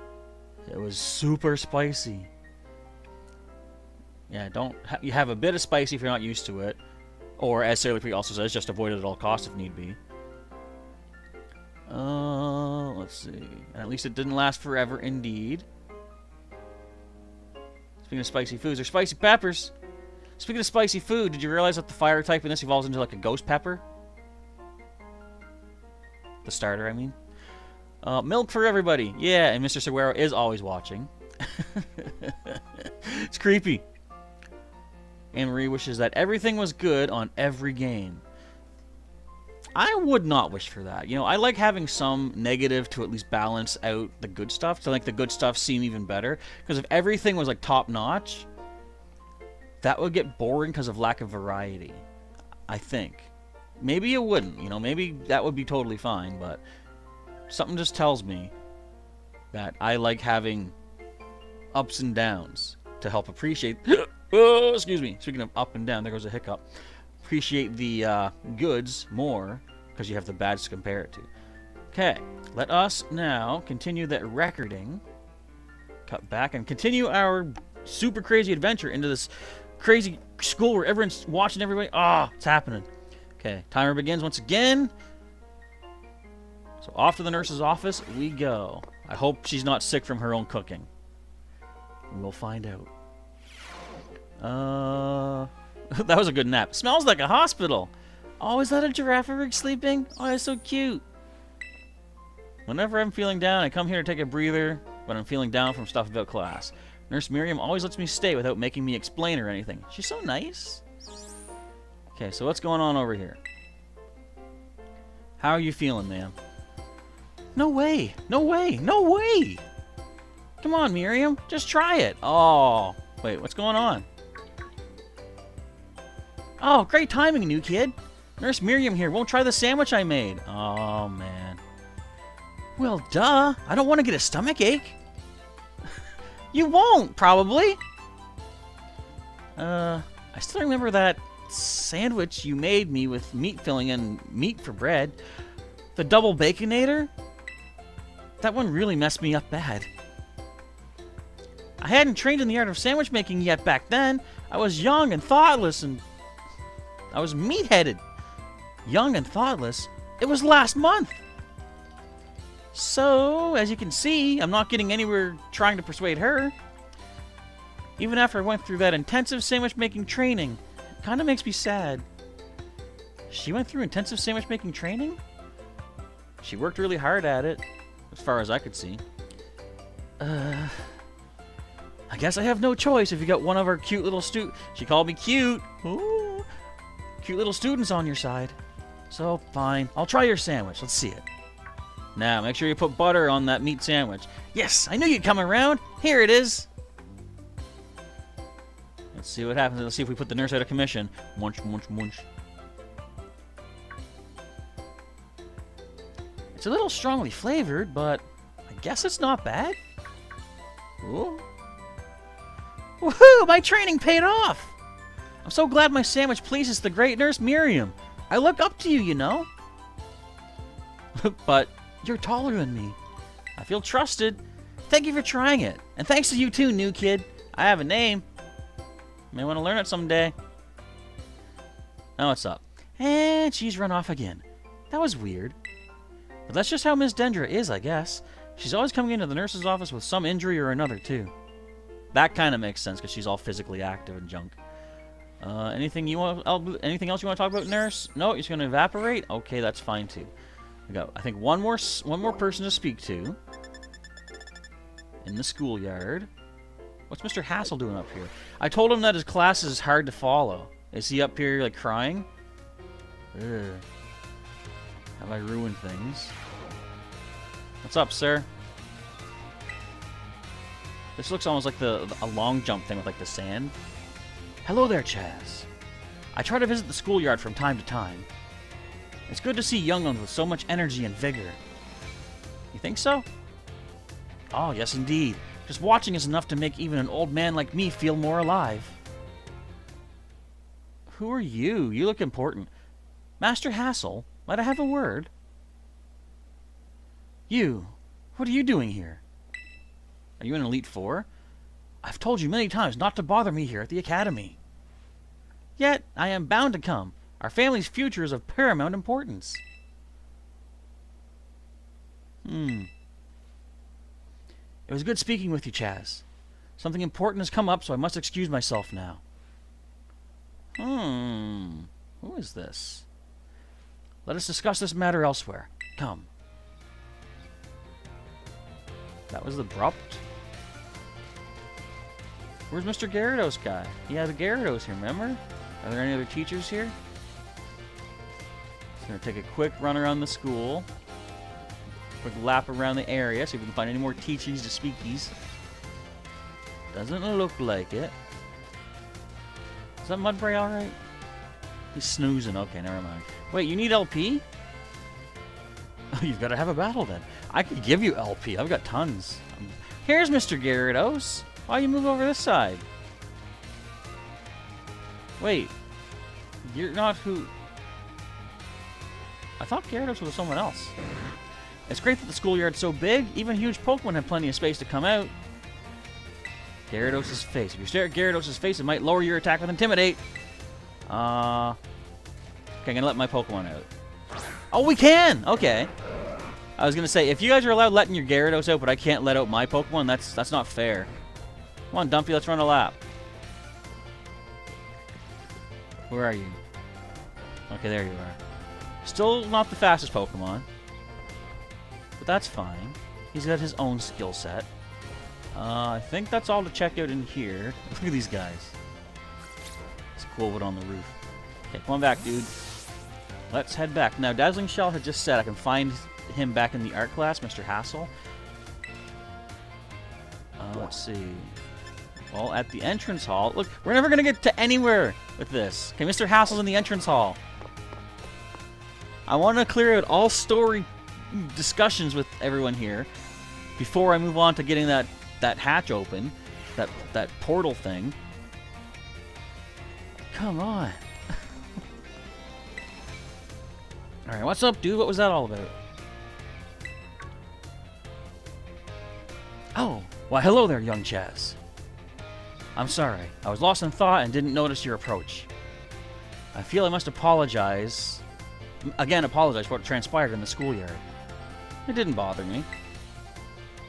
It was super spicy. Yeah, you have a bit of spicy if you're not used to it. Or, as Sailor Pre also says, just avoid it at all costs if need be. Let's see. And at least it didn't last forever, indeed. Speaking of spicy foods, there's spicy peppers. Speaking of spicy food, did you realize that the fire type in this evolves into like a ghost pepper? The starter, I mean. Milk for everybody. Yeah, and Mr. Seguero is always watching. It's creepy. Anne-Marie wishes that everything was good on every game. I would not wish for that. You know, I like having some negative to at least balance out the good stuff, to make the good stuff seem even better. Because if everything was like top-notch, that would get boring because of lack of variety, I think. Maybe it wouldn't, you know, maybe that would be totally fine, but something just tells me that I like having ups and downs to help appreciate... Oh, excuse me. Speaking of up and down, there goes a hiccup. Appreciate the goods more because you have the bads to compare it to. Okay, let us now continue that recording. Cut back and continue our super crazy adventure into this crazy school where everyone's watching everybody. Ah, it's happening. Okay, timer begins once again. So off to the nurse's office we go. I hope she's not sick from her own cooking. We'll find out. That was a good nap. Smells like a hospital. Oh, is that a giraffe rig sleeping? Oh, that's so cute. Whenever I'm feeling down, I come here to take a breather when I'm feeling down from stuff about class. Nurse Miriam always lets me stay without making me explain or anything. She's so nice. Okay, so what's going on over here? How are you feeling, ma'am? No way! No way! No way! Come on, Miriam. Just try it. Oh, wait, what's going on? Oh, great timing, new kid. Nurse Miriam here won't try the sandwich I made. Oh, man. Well, duh. I don't want to get a stomach ache. You won't, probably. I still remember that sandwich you made me with meat filling and meat for bread. The double baconator. That one really messed me up bad. I hadn't trained in the art of sandwich making yet back then. I was young and thoughtless and... I was meat-headed. Young and thoughtless. It was last month. So, as you can see, I'm not getting anywhere trying to persuade her. Even after I went through that intensive sandwich-making training, it kind of makes me sad. She went through intensive sandwich-making training? She worked really hard at it, as far as I could see. I guess I have no choice if you got one of our cute little She called me cute. Ooh. Cute little students on your side. So, fine. I'll try your sandwich. Let's see it. Now, make sure you put butter on that meat sandwich. Yes, I knew you'd come around. Here it is. Let's see what happens. Let's see if we put the nurse out of commission. Munch, munch, munch. It's a little strongly flavored, but I guess it's not bad. Ooh. Woohoo! My training paid off! I'm so glad my sandwich pleases the great nurse Miriam. I look up to you, you know. But you're taller than me. I feel trusted. Thank you for trying it. And thanks to you too, new kid. I have a name. May want to learn it someday. Now what's up? And she's run off again. That was weird. But that's just how Miss Dendra is, I guess. She's always coming into the nurse's office with some injury or another, too. That kind of makes sense, because she's all physically active and junk. Anything else you want to talk about, nurse? No, you're just going to evaporate? Okay, that's fine, too. We got, I think, one more person to speak to. In the schoolyard. What's Mr. Hassel doing up here? I told him that his class is hard to follow. Is he up here, like, crying? Ugh. Have I ruined things? What's up, sir? This looks almost like a long jump thing with, like, the sand. Hello there, Chaz. I try to visit the schoolyard from time to time. It's good to see young ones with so much energy and vigor. You think so? Oh, yes, indeed. Just watching is enough to make even an old man like me feel more alive. Who are you? You look important. Master Hassel, might I have a word? You, what are you doing here? Are you an Elite Four? I've told you many times not to bother me here at the Academy. Yet, I am bound to come. Our family's future is of paramount importance. It was good speaking with you, Chaz. Something important has come up, so I must excuse myself now. Who is this? Let us discuss this matter elsewhere. Come. That was abrupt. Where's Mr. Gyarados guy? He had a Gyarados here, remember? Are there any other teachers here? Just gonna take a quick run around the school. Quick lap around the area, see if we can find any more teachies to speakies. Doesn't look like it. Is that Mudbray alright? He's snoozing. Okay, never mind. Wait, you need LP? Oh, you've got to have a battle then. I could give you LP. I've got tons. Here's Mr. Gyarados. Why you move over this side? Wait. You're not who... I thought Gyarados was someone else. It's great that the schoolyard's so big. Even huge Pokemon have plenty of space to come out. Gyarados' face. If you stare at Gyarados' face, it might lower your attack with Intimidate. Okay, I'm gonna let my Pokemon out. Oh, we can! Okay. I was gonna say, if you guys are allowed letting your Gyarados out, but I can't let out my Pokemon, that's not fair. Come on, Dumpy, let's run a lap. Where are you? Okay, there you are. Still not the fastest Pokemon. But that's fine. He's got his own skill set. I think that's all to check out in here. Look at these guys. It's cool wood on the roof. Okay, come on back, dude. Let's head back. Now, Dazzling Shell had just said I can find him back in the art class, Mr. Hassel. Let's see. Well, at the entrance hall... Look, we're never going to get to anywhere with this. Okay, Mr. Hassel's in the entrance hall. I want to clear out all story discussions with everyone here before I move on to getting that hatch open. That portal thing. Come on. Alright, what's up, dude? What was that all about? Oh, why hello there, young Chaz. I'm sorry. I was lost in thought and didn't notice your approach. I feel I must apologize. Again, apologize for what transpired in the schoolyard. It didn't bother me.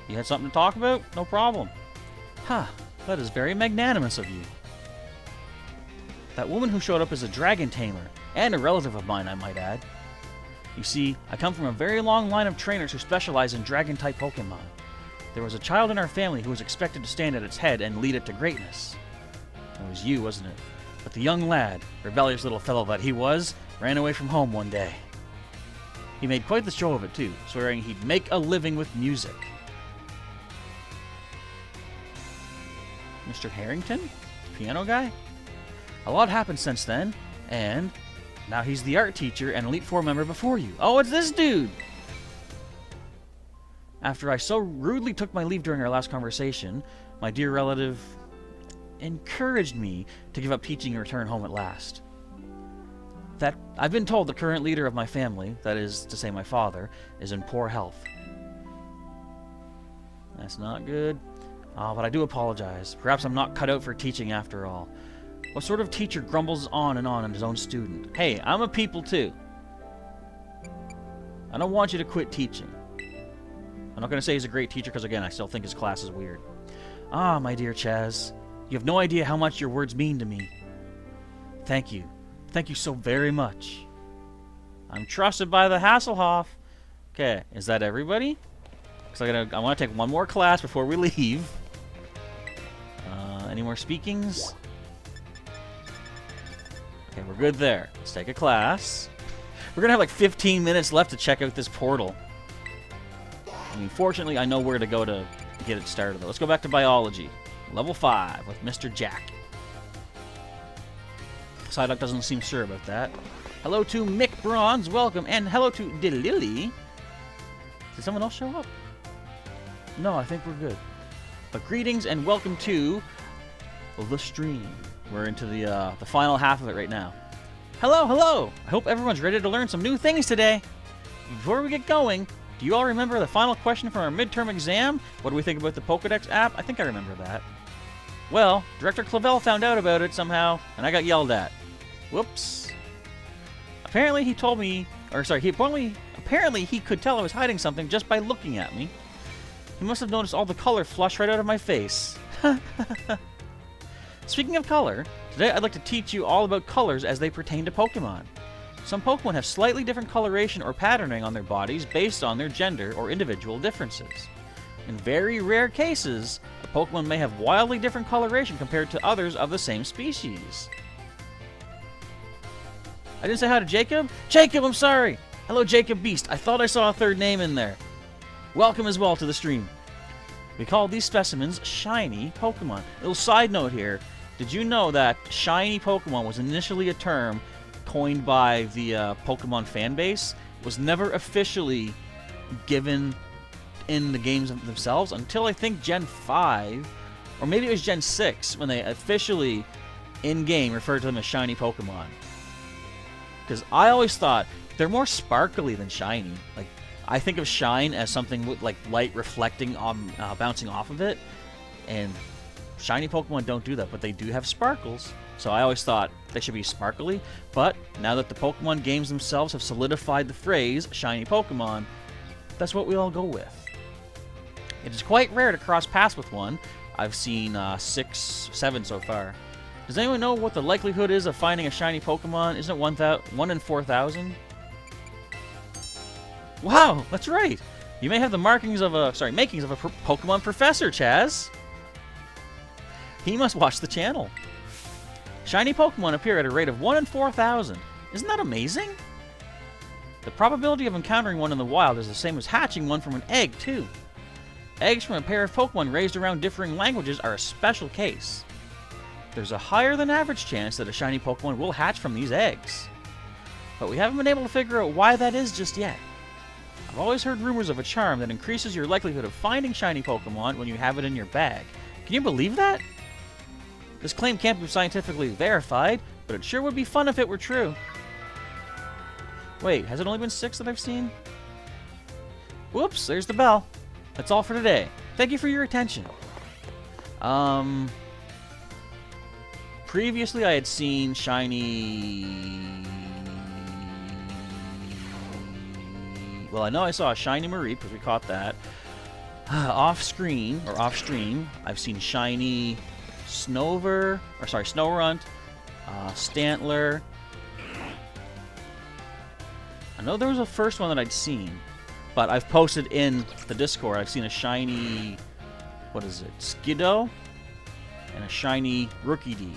You had something to talk about? No problem. Huh, that is very magnanimous of you. That woman who showed up is a dragon tamer, and a relative of mine, I might add. You see, I come from a very long line of trainers who specialize in dragon-type Pokemon. There was a child in our family who was expected to stand at its head and lead it to greatness. It was you, wasn't it? But the young lad, rebellious little fellow that he was, ran away from home one day. He made quite the show of it, too, swearing he'd make a living with music. Mr. Harrington? Piano guy? A lot happened since then, and now he's the art teacher and Elite Four member before you. Oh, it's this dude! After I so rudely took my leave during our last conversation, my dear relative encouraged me to give up teaching and return home at last. That I've been told the current leader of my family, that is to say my father, is in poor health. That's not good. But I do apologize. Perhaps I'm not cut out for teaching after all. What sort of teacher grumbles on his own student? Hey, I'm a people too. I don't want you to quit teaching. I'm not going to say he's a great teacher because, again, I still think his class is weird. Ah, my dear Chaz, you have no idea how much your words mean to me. Thank you. Thank you so very much. I'm trusted by the Hasselhoff. Okay, is that everybody? Because I want to take one more class before we leave. Any more speakings? Okay, we're good there. Let's take a class. We're going to have like 15 minutes left to check out this portal. I mean, fortunately, I know where to go to get it started, though. Let's go back to biology. Level 5 with Mr. Jack. Psyduck doesn't seem sure about that. Hello to Mick Bronze, welcome. And hello to Delily. Did someone else show up? No, I think we're good. But greetings and welcome to the stream. We're into the final half of it right now. Hello, hello! I hope everyone's ready to learn some new things today. Before we get going, do you all remember the final question from our midterm exam? What do we think about the Pokédex app? I think I remember that. Well, Director Clavel found out about it somehow, and I got yelled at. Whoops. Apparently he told me, apparently he could tell I was hiding something just by looking at me. He must have noticed all the color flush right out of my face. Speaking of color, today I'd like to teach you all about colors as they pertain to Pokemon. Some Pokemon have slightly different coloration or patterning on their bodies based on their gender or individual differences. In very rare cases, a Pokemon may have wildly different coloration compared to others of the same species. I didn't say hi to Jacob? Jacob, I'm sorry! Hello, Jacob Beast. I thought I saw a third name in there. Welcome as well to the stream. We call these specimens shiny Pokemon. Little side note here. Did you know that shiny Pokemon was initially a term coined by the Pokemon fan base? It was never officially given in the games themselves until I think Gen 5, or maybe it was Gen 6, when they officially, in-game, referred to them as shiny Pokemon. Because I always thought they're more sparkly than shiny. Like, I think of shine as something with like light reflecting on bouncing off of it, and shiny Pokemon don't do that, but they do have sparkles. So I always thought they should be sparkly, but now that the Pokemon games themselves have solidified the phrase shiny Pokemon, that's what we all go with. It is quite rare to cross paths with one. I've seen 6, 7 so far. Does anyone know what the likelihood is of finding a shiny Pokemon? Isn't it 1 in 4,000? Wow, that's right. You may have the makings of a Pokemon professor, Chaz. He must watch the channel. Shiny Pokemon appear at a rate of 1 in 4,000. Isn't that amazing? The probability of encountering one in the wild is the same as hatching one from an egg, too. Eggs from a pair of Pokemon raised around differing languages are a special case. There's a higher than average chance that a shiny Pokemon will hatch from these eggs. But we haven't been able to figure out why that is just yet. I've always heard rumors of a charm that increases your likelihood of finding shiny Pokemon when you have it in your bag. Can you believe that? This claim can't be scientifically verified, but it sure would be fun if it were true. Wait, has it only been 6 that I've seen? Whoops, there's the bell. That's all for today. Thank you for your attention. Previously I had seen shiny... Well, I know I saw a shiny Mareep, because we caught that. Off-screen, or off-stream, I've seen shiny Snorunt, Stantler. I know there was a first one that I'd seen, but I've posted in the Discord. I've seen a shiny, what is it, Skiddo, and a shiny Rookie D.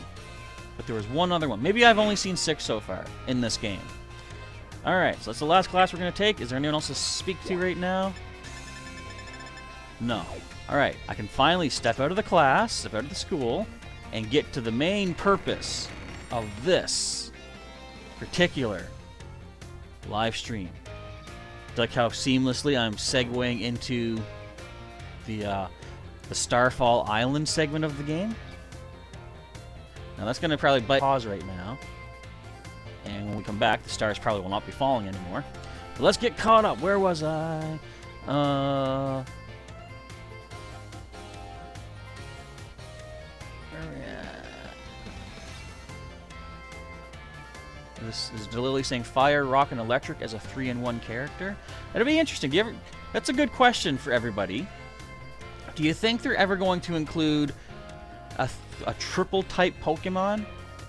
But there was one other one. Maybe I've only seen 6 so far in this game. Alright, so that's the last class we're going to take. Is there anyone else to speak to right now? No. Alright, I can finally step out of the class, step out of the school, and get to the main purpose of this particular live stream. Like how seamlessly I'm segueing into the Starfall Island segment of the game. Now that's going to probably pause right now. And when we come back, the stars probably will not be falling anymore. But let's get caught up. Where was I? This is Lily saying fire, rock, and electric as a 3-in-1 character. That'll be interesting. That's a good question for everybody. Do you think they're ever going to include a triple type Pokemon?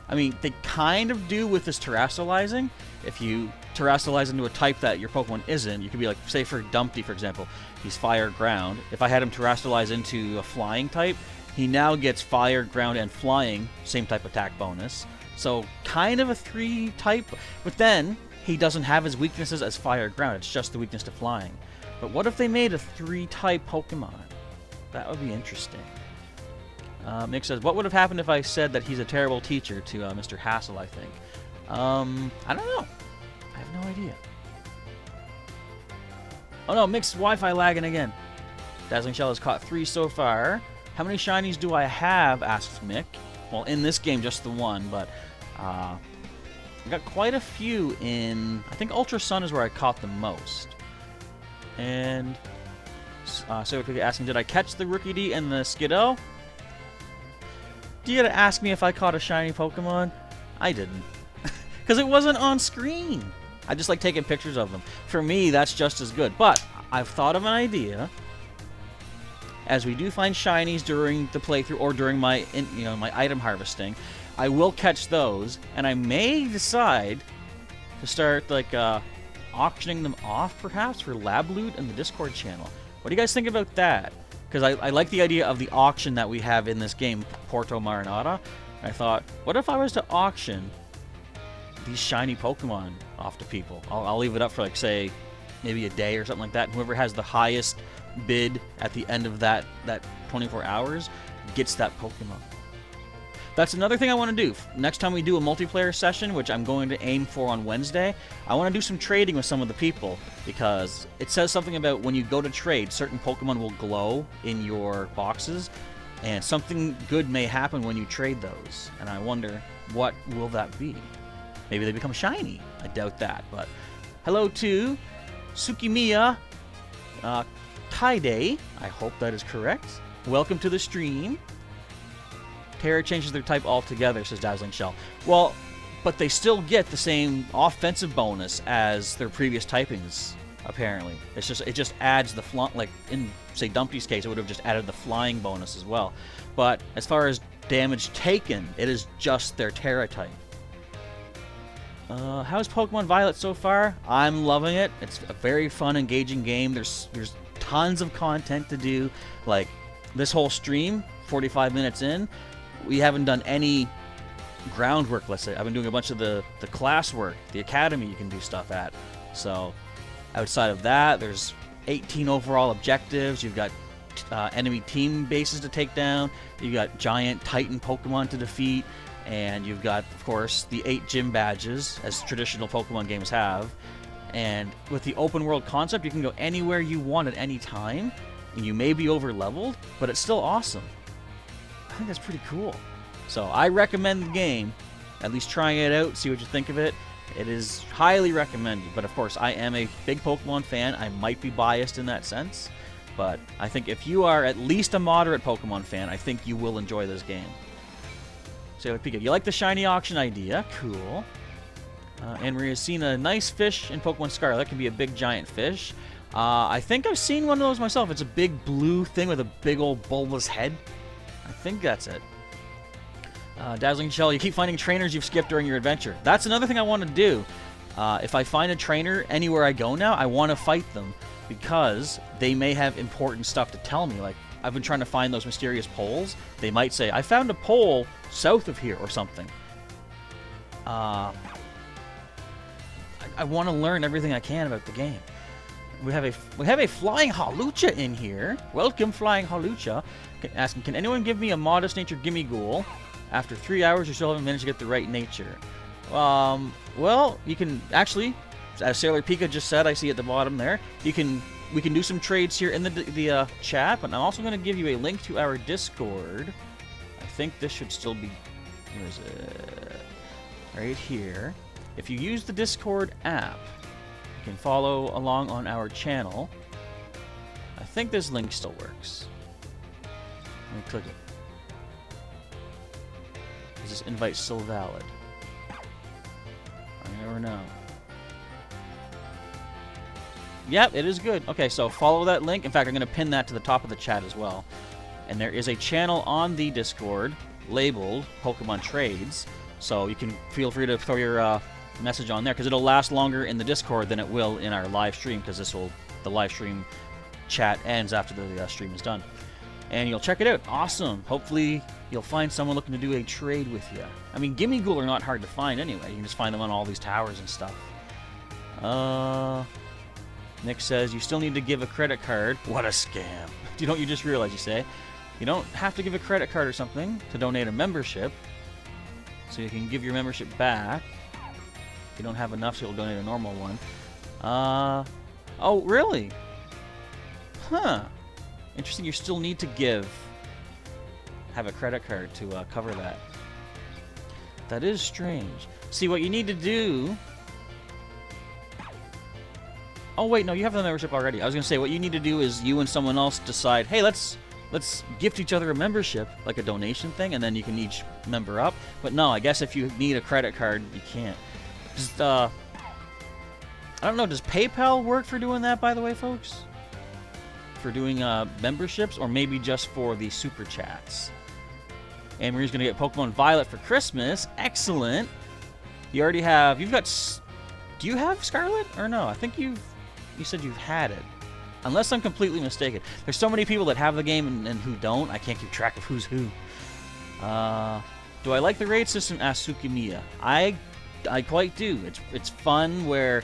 I mean, they kind of do with this terrestrializing. If you terrestrialize into a type that your Pokemon isn't, you could be like, say for Dumpty, for example, he's fire, ground. If I had him terrestrialize into a flying type, he now gets fire, ground, and flying, same type attack bonus. So kind of a 3 type, but then he doesn't have his weaknesses as fire, ground. It's just the weakness to flying. But what if they made a 3 type Pokemon? That would be interesting. Nick says, what would have happened if I said that he's a terrible teacher to Mr. Hassel, I think? I don't know. I have no idea. Oh no, Mick's Wi-Fi lagging again. Dazzling Shell has caught 3 so far. How many shinies do I have, asks Mick. Well, in this game, just the 1, but I got quite a few in... I think Ultra Sun is where I caught the most. And... so asking, did I catch the Rookidee and the Skiddo? Do you gotta ask me if I caught a shiny Pokemon? I didn't. Because it wasn't on screen. I just like taking pictures of them. For me, that's just as good. But I've thought of an idea. As we do find shinies during the playthrough or during my my item harvesting, I will catch those, and I may decide to start like auctioning them off, perhaps, for lab loot in the Discord channel. What do you guys think about that? Because I like the idea of the auction that we have in this game, Porto Marinata. I thought, what if I was to auction these shiny Pokemon off to people? I'll leave it up for, like, say, maybe a day or something like that. And whoever has the highest bid at the end of that 24 hours gets that Pokemon. That's another thing I want to do. Next time we do a multiplayer session, which I'm going to aim for on Wednesday, I want to do some trading with some of the people, because it says something about when you go to trade, certain Pokemon will glow in your boxes, and something good may happen when you trade those. And I wonder, what will that be? Maybe they become shiny. I doubt that, but hello to Tsukimiya Kaide. I hope that is correct. Welcome to the stream. Terra changes their type altogether, says Dazzling Shell. Well, but they still get the same offensive bonus as their previous typings, apparently. It just adds the like in, say, Dumpty's case, it would have just added the flying bonus as well. But as far as damage taken, it is just their Terra type. How's Pokemon Violet so far? I'm loving it. It's a very fun, engaging game. There's tons of content to do. Like, this whole stream, 45 minutes in, we haven't done any groundwork, let's say. I've been doing a bunch of the class work, the academy you can do stuff at. So, outside of that, there's 18 overall objectives. You've got enemy team bases to take down. You've got giant Titan Pokemon to defeat. And you've got, of course, the 8 gym badges, as traditional Pokemon games have. And with the open world concept, you can go anywhere you want at any time. And you may be over leveled, but it's still awesome. I think that's pretty cool. So I recommend the game. At least trying it out, see what you think of it. It is highly recommended. But of course, I am a big Pokemon fan. I might be biased in that sense. But I think if you are at least a moderate Pokemon fan, I think you will enjoy this game. So Pika, you like the shiny auction idea? Cool. And Maria's seen a nice fish in Pokemon Scarlet. That can be a big giant fish. I think I've seen one of those myself. It's a big blue thing with a big old bulbous head. I think that's it. Dazzling Shell, you keep finding trainers you've skipped during your adventure. That's another thing I want to do. If I find a trainer anywhere I go now, I want to fight them, because they may have important stuff to tell me. Like, I've been trying to find those mysterious poles. They might say, I found a pole south of here or something. I I want to learn everything I can about the game. We have a flying Hawlucha in here. Welcome, flying Hawlucha. Asking, can anyone give me a modest nature gimme ghoul? After 3 hours, you still haven't managed to get the right nature. Well, you can actually, as Sailor Pika just said, I see at the bottom there. We can do some trades here in the chat, but I'm also going to give you a link to our Discord. I think this should still be. Where is it? Right here. If you use the Discord app, you can follow along on our channel. I think this link still works. Let me click it. Is this invite still valid? I never know. Yep, it is good. Okay, so follow that link. In fact, I'm going to pin that to the top of the chat as well. And there is a channel on the Discord labeled Pokemon Trades. So you can feel free to throw your message on there, because it'll last longer in the Discord than it will in our live stream, because the live stream chat ends after the stream is done. And you'll check it out. Awesome. Hopefully you'll find someone looking to do a trade with you. I mean, Gimme Ghoul are not hard to find anyway. You can just find them on all these towers and stuff. Nick says, you still need to give a credit card. What a scam. You just realize, you say? You don't have to give a credit card or something to donate a membership. So you can give your membership back. If you don't have enough, so you'll donate a normal one. Oh, really? Huh. Interesting, you still need to have a credit card to cover that. That is strange. See, what you need to do... Oh, wait, no, you have the membership already. I was going to say, what you need to do is you and someone else decide, hey, let's gift each other a membership, like a donation thing, and then you can each member up. But no, I guess if you need a credit card, you can't. Just, I don't know, does PayPal work for doing that, by the way, folks? For doing memberships, or maybe just for the super chats? And Marie's going to get Pokemon Violet for Christmas. Excellent. You already have... Do you have Scarlet? Or no? I think you said you've had it. Unless I'm completely mistaken. There's so many people that have the game and who don't. I can't keep track of who's who. Do I like the raid system? Asked Tsukimiya. I quite do. It's fun where...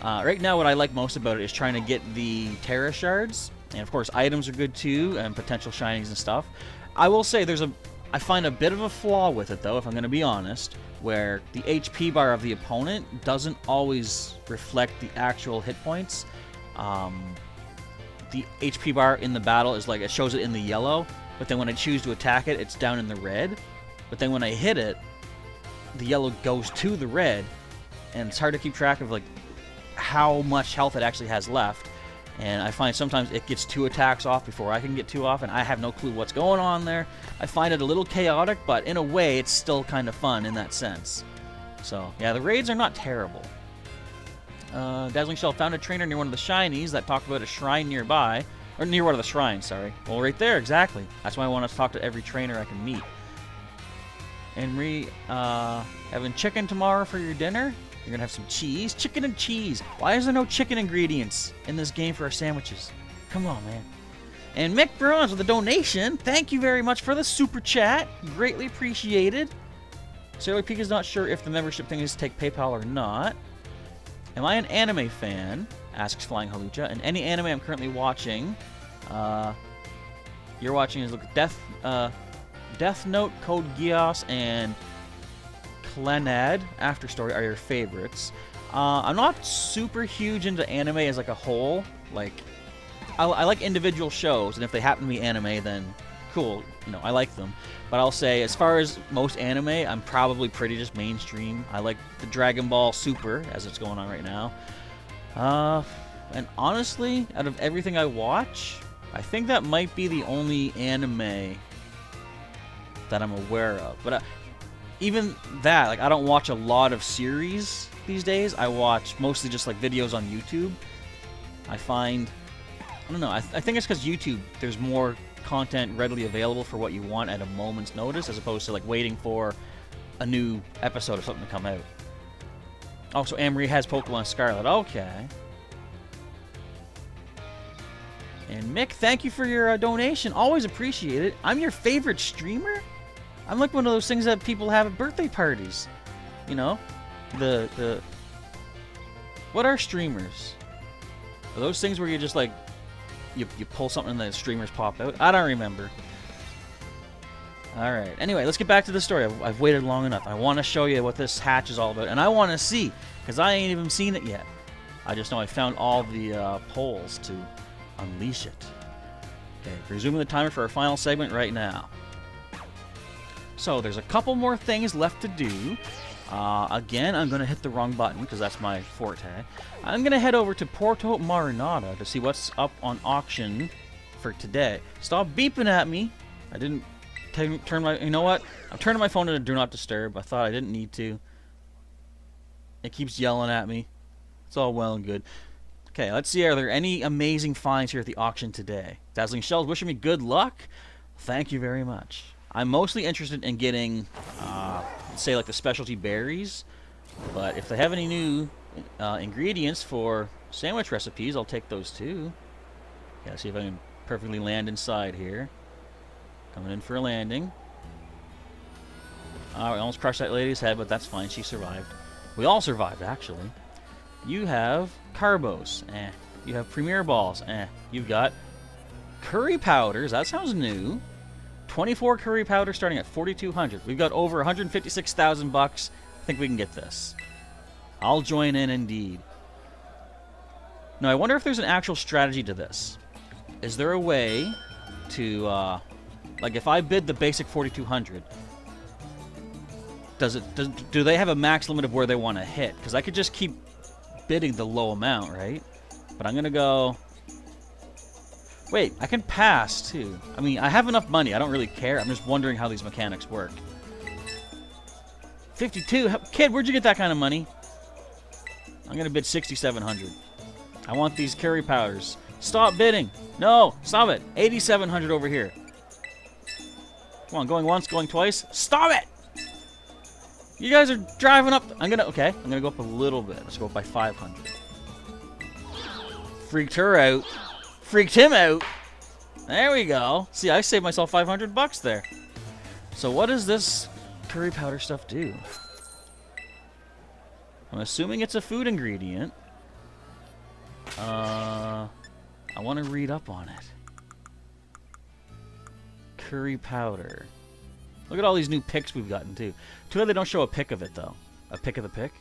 right now what I like most about it is trying to get the Terra Shards. And of course items are good too, and potential shinings and stuff. I will say I find a bit of a flaw with it though, if I'm going to be honest, where the HP bar of the opponent doesn't always reflect the actual hit points. The HP bar in the battle is like, it shows it in the yellow, but then when I choose to attack it, it's down in the red. But then when I hit it, the yellow goes to the red, and it's hard to keep track of like how much health it actually has left. And I find sometimes it gets 2 attacks off before I can get 2 off, and I have no clue what's going on there. I find it a little chaotic, but in a way, it's still kind of fun in that sense. So, yeah, the raids are not terrible. Dazzling Shell found a trainer near one of the shinies that talked about a shrine nearby. Or near one of the shrines, sorry. Well, right there, exactly. That's why I want to talk to every trainer I can meet. Henry, having chicken tomorrow for your dinner? You're gonna have some cheese? Chicken and cheese. Why is there no chicken ingredients in this game for our sandwiches? Come on, man. And Mick Bruns with a donation. Thank you very much for the super chat. Greatly appreciated. Sailor Pika's not sure if the membership thing is to take PayPal or not. Am I an anime fan? Asks Flying Hawlucha. And any anime I'm currently watching, you're watching is Death Note, Code Geass, and Clannad After Story are your favorites. I'm not super huge into anime as like a whole. Like, I like individual shows, and if they happen to be anime, then cool, you know, I like them. But I'll say, as far as most anime, I'm probably pretty just mainstream. I like the Dragon Ball Super, as it's going on right now. And honestly, out of everything I watch, I think that might be the only anime that I'm aware of. But even that, like, I don't watch a lot of series these days. I watch mostly just like videos on YouTube. I don't know, I think it's because YouTube, there's more content readily available for what you want at a moment's notice, as opposed to like waiting for a new episode of something to come out. Oh, so Amory has Pokemon Scarlet. Okay. And Mick, thank you for your donation. Always appreciate it. I'm your favorite streamer? I'm like one of those things that people have at birthday parties. You know? What are streamers? Are those things where you just like you pull something and the streamers pop out? I don't remember. All right. Anyway, let's get back to the story. I've waited long enough. I want to show you what this hatch is all about, and I want to see because I ain't even seen it yet. I just know I found all the poles to unleash it. Okay, resuming the timer for our final segment right now. So there's a couple more things left to do. Again, I'm going to hit the wrong button because that's my forte. I'm going to head over to Porto Marinata to see what's up on auction for today. Stop beeping at me. I didn't turn my... You know what? I'm turning my phone into Do Not Disturb. I thought I didn't need to. It keeps yelling at me. It's all well and good. Okay, let's see. Are there any amazing finds here at the auction today? Dazzling Shells wishing me good luck. Thank you very much. I'm mostly interested in getting, say, like the specialty berries. But if they have any new ingredients for sandwich recipes, I'll take those too. Yeah, see if I can perfectly land inside here. Coming in for a landing. We almost crushed that lady's head, but that's fine. She survived. We all survived, actually. You have Carbos. You have Premier Balls. You've got Curry Powders. That sounds new. 24 Curry Powders starting at 4,200. We've got over 156,000 bucks. I think we can get this. I'll join in indeed. Now, I wonder if there's an actual strategy to this. Is there a way to, like, if I bid the basic 4,200, do they have a max limit of where they want to hit? Because I could just keep bidding the low amount, right? But I'm going to go... Wait, I can pass, too. I mean, I have enough money. I don't really care. I'm just wondering how these mechanics work. 52? Kid, where'd you get that kind of money? I'm going to bid 6,700. I want these curry powders. Stop bidding. No, stop it. 8,700 over here. Come on, going once, going twice. Stop it! You guys are driving up. I'm going to go up a little bit. Let's go up by 500. Freaked her out. Freaked him out. There we go. See, I saved myself 500 bucks there. So what does this curry powder stuff do? I'm assuming it's a food ingredient. I want to read up on it. Curry powder. Look at all these new pics we've gotten, too. Too bad they don't show a pic of it, though. A pic of the pic?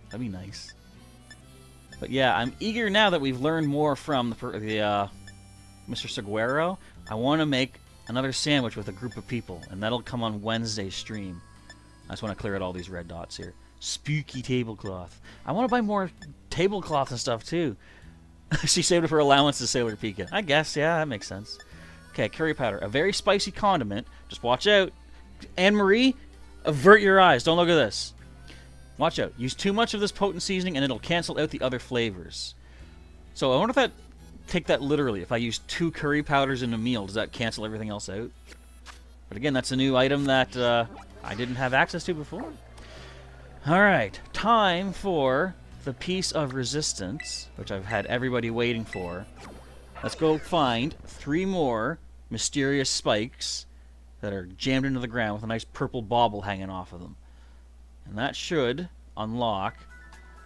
That'd be nice. But yeah, I'm eager now that we've learned more from the Mr. Seguero. I want to make another sandwich with a group of people, and that'll come on Wednesday's stream. I just want to clear out all these red dots here. Spooky tablecloth. I want to buy more tablecloth and stuff, too. She saved it for allowance to Sailor Pika. I guess, yeah, that makes sense. Okay, curry powder. A very spicy condiment. Just watch out. Anne-Marie, avert your eyes. Don't look at this. Watch out. Use too much of this potent seasoning and it'll cancel out the other flavors. So I wonder if that... Take that literally. If I use 2 curry powders in a meal, does that cancel everything else out? But again, that's a new item that I didn't have access to before. Alright. Time for the piece of resistance, which I've had everybody waiting for. Let's go find 3 more mysterious spikes that are jammed into the ground with a nice purple bauble hanging off of them. And that should unlock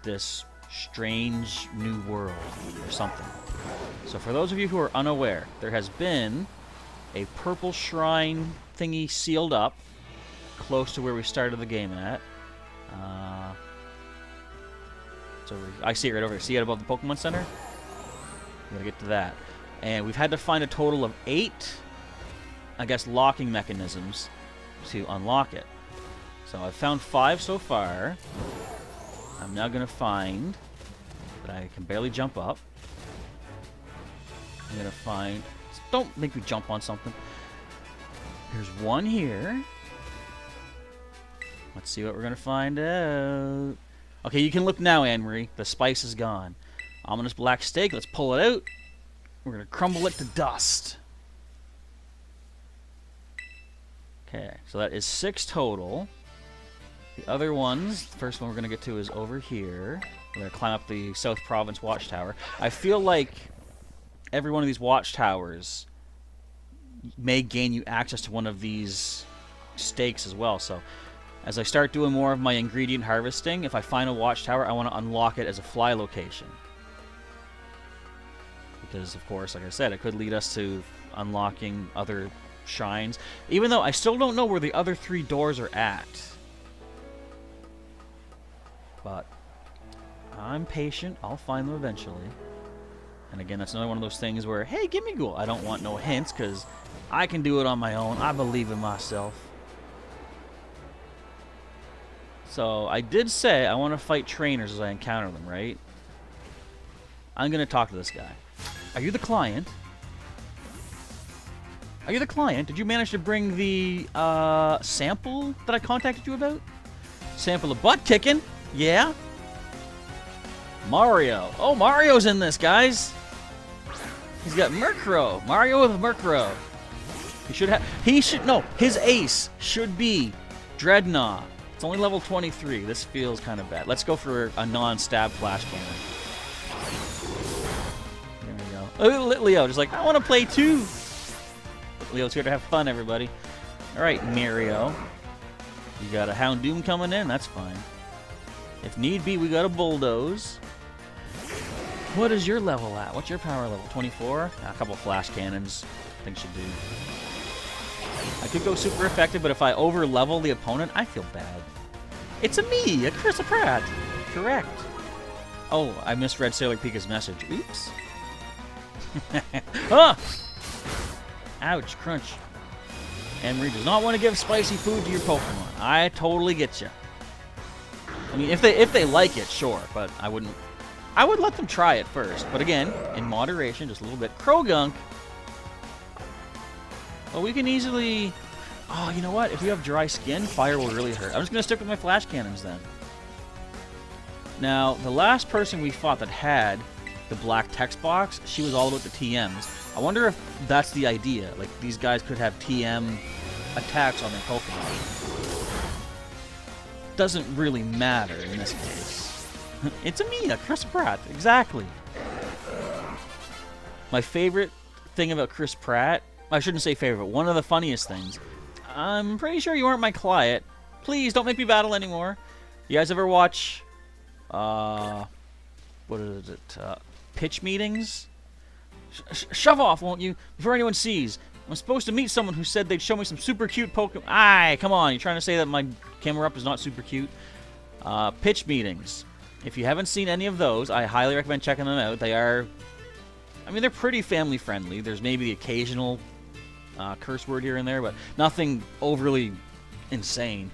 this strange new world or something. So for those of you who are unaware, there has been a purple shrine thingy sealed up close to where we started the game at. So I see it right over here. See it above the Pokemon Center? We gotta get to that. And we've had to find a total of 8, I guess, locking mechanisms to unlock it. So I've found 5 so far. I'm now going to find that I can barely jump up. I'm going to find... Don't make me jump on something. Here's 1 here. Let's see what we're going to find out. Okay, you can look now, Anne-Marie. The spice is gone. Ominous black steak. Let's pull it out. We're going to crumble it to dust. Okay, so that is 6 total. The other ones, the first one we're going to get to is over here. We're going to climb up the South Province Watchtower. I feel like every one of these watchtowers may gain you access to one of these stakes as well. So As I start doing more of my ingredient harvesting, if I find a watchtower, I want to unlock it as a fly location. Because, of course, like I said, it could lead us to unlocking other shrines. Even though I still don't know where the other 3 doors are at. But I'm patient. I'll find them eventually. And again, that's another one of those things where, hey, give me Ghoul. I don't want no hints because I can do it on my own. I believe in myself. So I did say I want to fight trainers as I encounter them, right? I'm going to talk to this guy. Are you the client? Are you the client? Did you manage to bring the sample that I contacted you about? Sample of butt kicking? Yeah? Mario. Oh, Mario's in this, guys. He's got Murkrow. Mario with Murkrow. No, his ace should be Dreadnought. It's only level 23. This feels kind of bad. Let's go for a non-stab flash cannon. There we go. Oh, Leo, just like, I want to play too. Leo's here to have fun, everybody. All right, Mario. You got a Houndoom coming in. That's fine. If need be, we got a Bulldoze. What is your level at? What's your power level? 24? A couple flash cannons. I think should do. I could go super effective, but if I over-level the opponent, I feel bad. It's a Chris Pratt. Correct. Oh, I misread Sailor Pika's message. Oops. Ah! Ouch, crunch. Emery does not want to give spicy food to your Pokemon. I totally get you. I mean, if they like it, sure, but I wouldn't. I would let them try it first, but again, in moderation, just a little bit. Krogunk. Well, we can easily... Oh, you know what? If you have dry skin, fire will really hurt. I'm just going to stick with my flash cannons then. Now, the last person we fought that had the black text box, she was all about the TMs. I wonder if that's the idea. Like, these guys could have TM attacks on their Pokemon. Doesn't really matter in this case. It's a Chris Pratt. Exactly. My favorite thing about Chris Pratt... I shouldn't say favorite. One of the funniest things. I'm pretty sure you aren't my client. Please don't make me battle anymore. You guys ever watch... what is it? Pitch meetings? Shove off, won't you? Before anyone sees. I'm supposed to meet someone who said they'd show me some super cute Pokemon. Aye, come on. You're trying to say that my camera up is not super cute? Pitch meetings. If you haven't seen any of those, I highly recommend checking them out. They are... I mean, they're pretty family friendly. There's maybe the occasional curse word here and there, but nothing overly insane.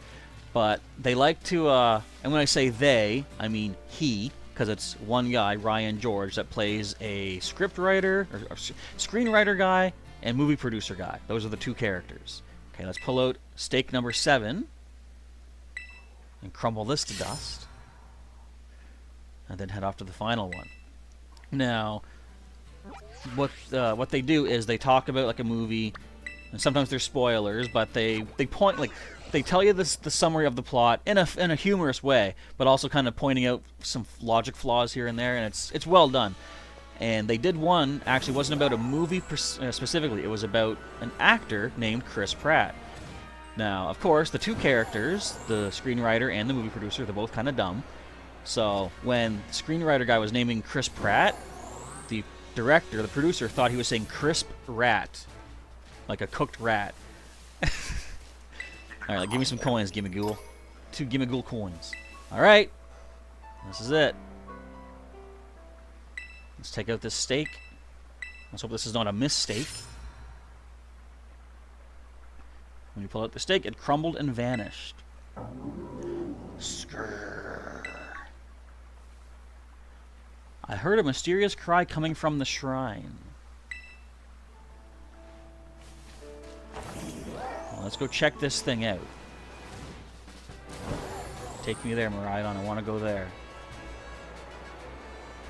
But they like to... and when I say they, I mean he, because it's one guy, Ryan George, that plays a script writer, or screenwriter guy, and movie producer guy. Those are the 2 characters. Okay, let's pull out stake number 7 and crumble this to dust. And then head off to the final one. Now, what they do is they talk about like a movie, and sometimes they're spoilers, but they point like they tell you the summary of the plot in a humorous way, but also kind of pointing out some logic flaws here and there, and it's well done. And they did one, actually wasn't about a movie specifically, it was about an actor named Chris Pratt. Now, of course, the 2 characters, the screenwriter and the movie producer, they're both kind of dumb. So when the screenwriter guy was naming Chris Pratt, the director, the producer, thought he was saying crisp rat. Like a cooked rat. Alright, give me some coins, Gimmighoul. 2 Gimmighoul coins. Alright. This is it. Let's take out this stake. Let's hope this is not a mistake. When you pull out the stake, it crumbled and vanished. Skrrr. I heard a mysterious cry coming from the shrine. Well, let's go check this thing out. Take me there, Miraidon. I want to go there.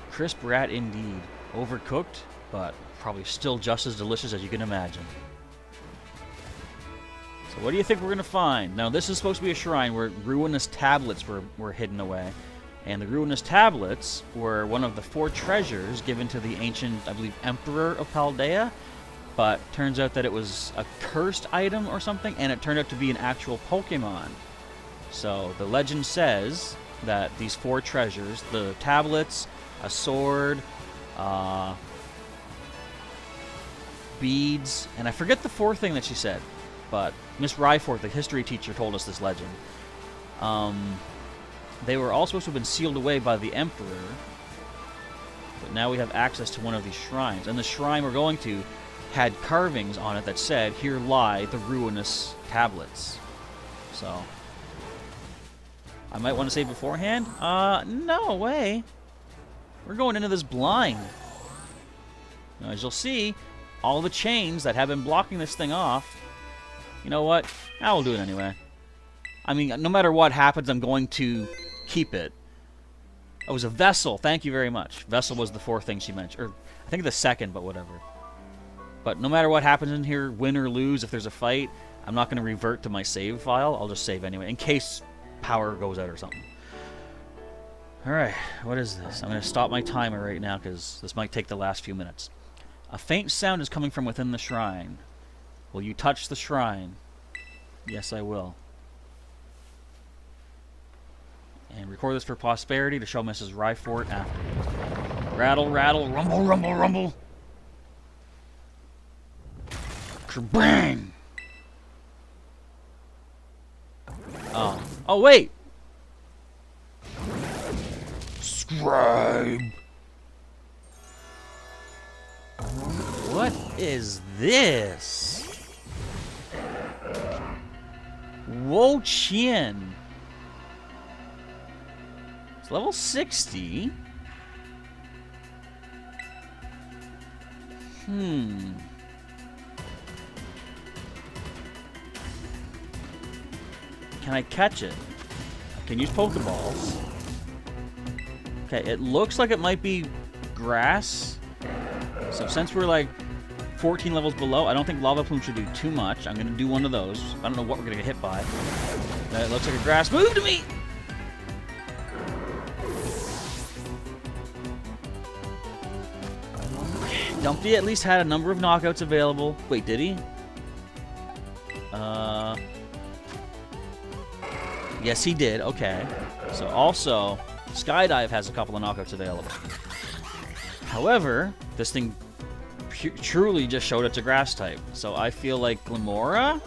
Crisp rat indeed. Overcooked, but probably still just as delicious as you can imagine. So what do you think we're going to find? Now, this is supposed to be a shrine where ruinous tablets were hidden away. And the ruinous tablets were one of the 4 treasures given to the ancient, I believe, Emperor of Paldea. But turns out that it was a cursed item or something, and it turned out to be an actual Pokemon. So the legend says that these 4 treasures, the tablets, a sword, beads, and I forget the 4th thing that she said, but Miss Ryforth, the history teacher, told us this legend. They were all supposed to have been sealed away by the Emperor, but now we have access to one of these shrines. And the shrine we're going to had carvings on it that said, "Here lie the ruinous tablets." So I might want to save beforehand? No way. We're going into this blind. Now, as you'll see, all the chains that have been blocking this thing off, you know what? I will do it anyway. I mean, no matter what happens, I'm going to keep it. Oh, it was a vessel. Thank you very much. Vessel was the 4th thing she mentioned. Or, I think the 2nd, but whatever. But no matter what happens in here, win or lose, if there's a fight, I'm not going to revert to my save file. I'll just save anyway, in case power goes out or something. Alright, what is this? I'm going to stop my timer right now, because this might take the last few minutes. A faint sound is coming from within the shrine. Will you touch the shrine? Yes, I will. And record this for posterity to show Mrs. Ryfort afterwards. Rattle, rattle, rumble, rumble, rumble. Kerbang! Oh, wait! Scribe! What is this? Wo Chien. It's level 60. Can I catch it? I can use Pokeballs. Okay, it looks like it might be grass. So since we're like 14 levels below, I don't think Lava Plume should do too much. I'm going to do one of those. I don't know what we're going to get hit by. It looks like a grass move to me! Dumpty at least had a number of knockouts available. Wait, did he? Yes, he did. Okay. So also, Skydive has a couple of knockouts available. However, this thing truly just showed it's a grass type. So I feel like Glimora,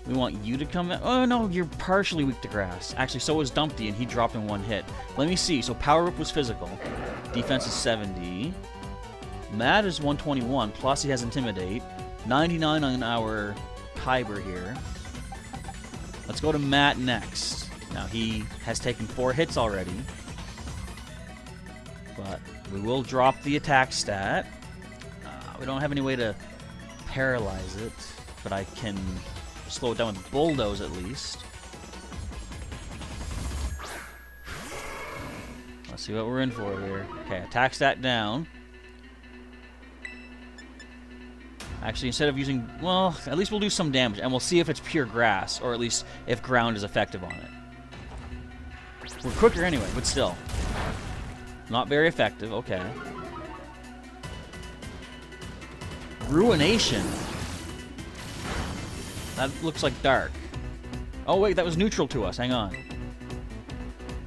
we want you to come in. Oh, no, you're partially weak to grass. Actually, so was Dumpty, and he dropped in 1 hit. Let me see. So Power Whip was physical. Defense is 70. Matt is 121, plus he has Intimidate. 99 on our Kyber here. Let's go to Matt next. Now, he has taken 4 hits already. But we will drop the attack stat. We don't have any way to paralyze it, but I can slow it down with Bulldoze at least. Let's see what we're in for here. Okay, attack stat down. Actually, instead of using... Well, at least we'll do some damage, and we'll see if it's pure grass, or at least if ground is effective on it. We're quicker anyway, but still. Not very effective. Okay. Ruination. That looks like dark. Oh, wait, that was neutral to us. Hang on.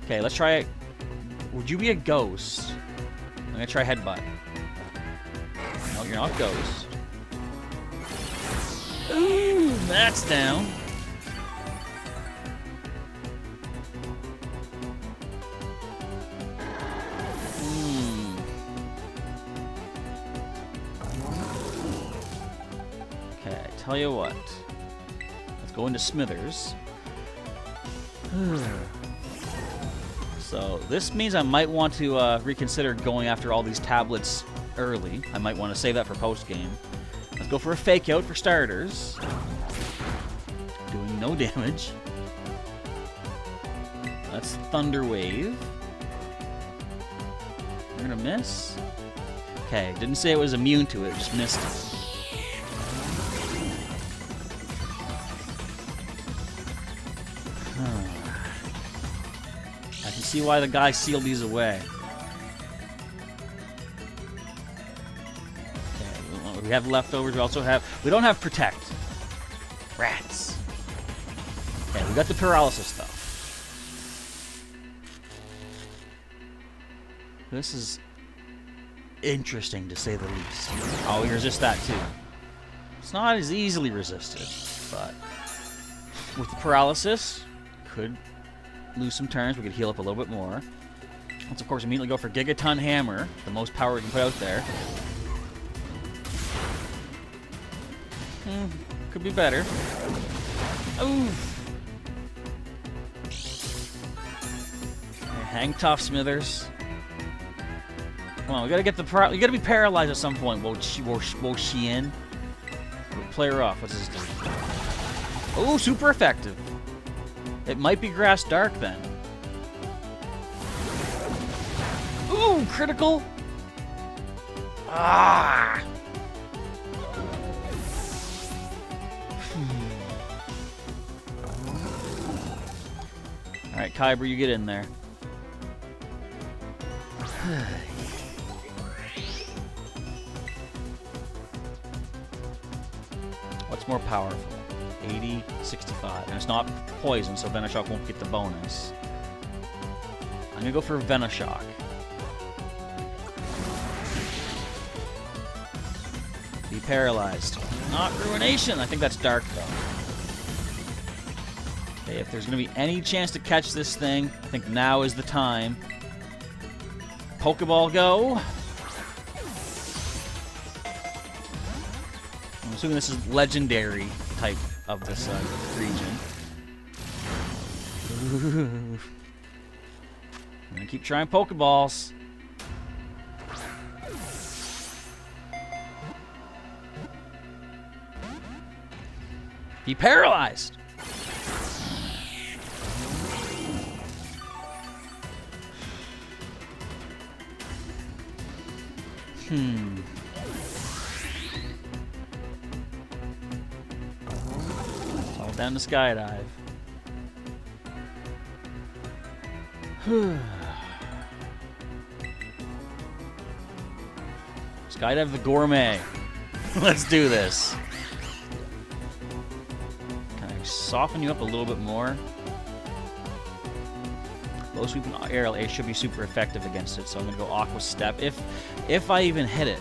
Okay, let's try it. Would you be a ghost? I'm going to try Headbutt. No, you're not ghost. Ooh, that's down. Okay, tell you what. Let's go into Smithers. So this means I might want to reconsider going after all these tablets early. I might want to save that for post-game. Let's go for a fake out for starters. Doing no damage. That's Thunder Wave. We're gonna miss. Okay, didn't say it was immune to it, just missed it. I can see why the guy sealed these away. We have leftovers. We also have... We don't have Protect. Rats. Okay, we got the paralysis though. This is interesting to say the least. Oh, he resists that too. It's not as easily resisted, but with the paralysis, could lose some turns. We could heal up a little bit more. Let's, of course, immediately go for Gigaton Hammer, the most power we can put out there. Could be better. Ooh. Okay, hang tough, Smithers. Come on, we gotta get the you gotta be paralyzed at some point. Wo Xian. Play her off. What's this do? Oh, super effective. It might be Grass Dark then. Ooh, critical. Ah. All right, Kyber, you get in there. What's more powerful? 80, 65. And it's not poison, so Venoshock won't get the bonus. I'm gonna go for Venoshock. Be paralyzed. Not Ruination! I think that's Dark, though. Okay, if there's gonna be any chance to catch this thing, I think now is the time. Pokeball go. I'm assuming this is legendary type of this region. I'm gonna keep trying Pokeballs. Be paralyzed. All down to Skydive. Skydive the Gourmet. Let's do this. Can I soften you up a little bit more? Low sweep and aerial ace should be super effective against it, so I'm gonna go Aqua Step if I even hit it.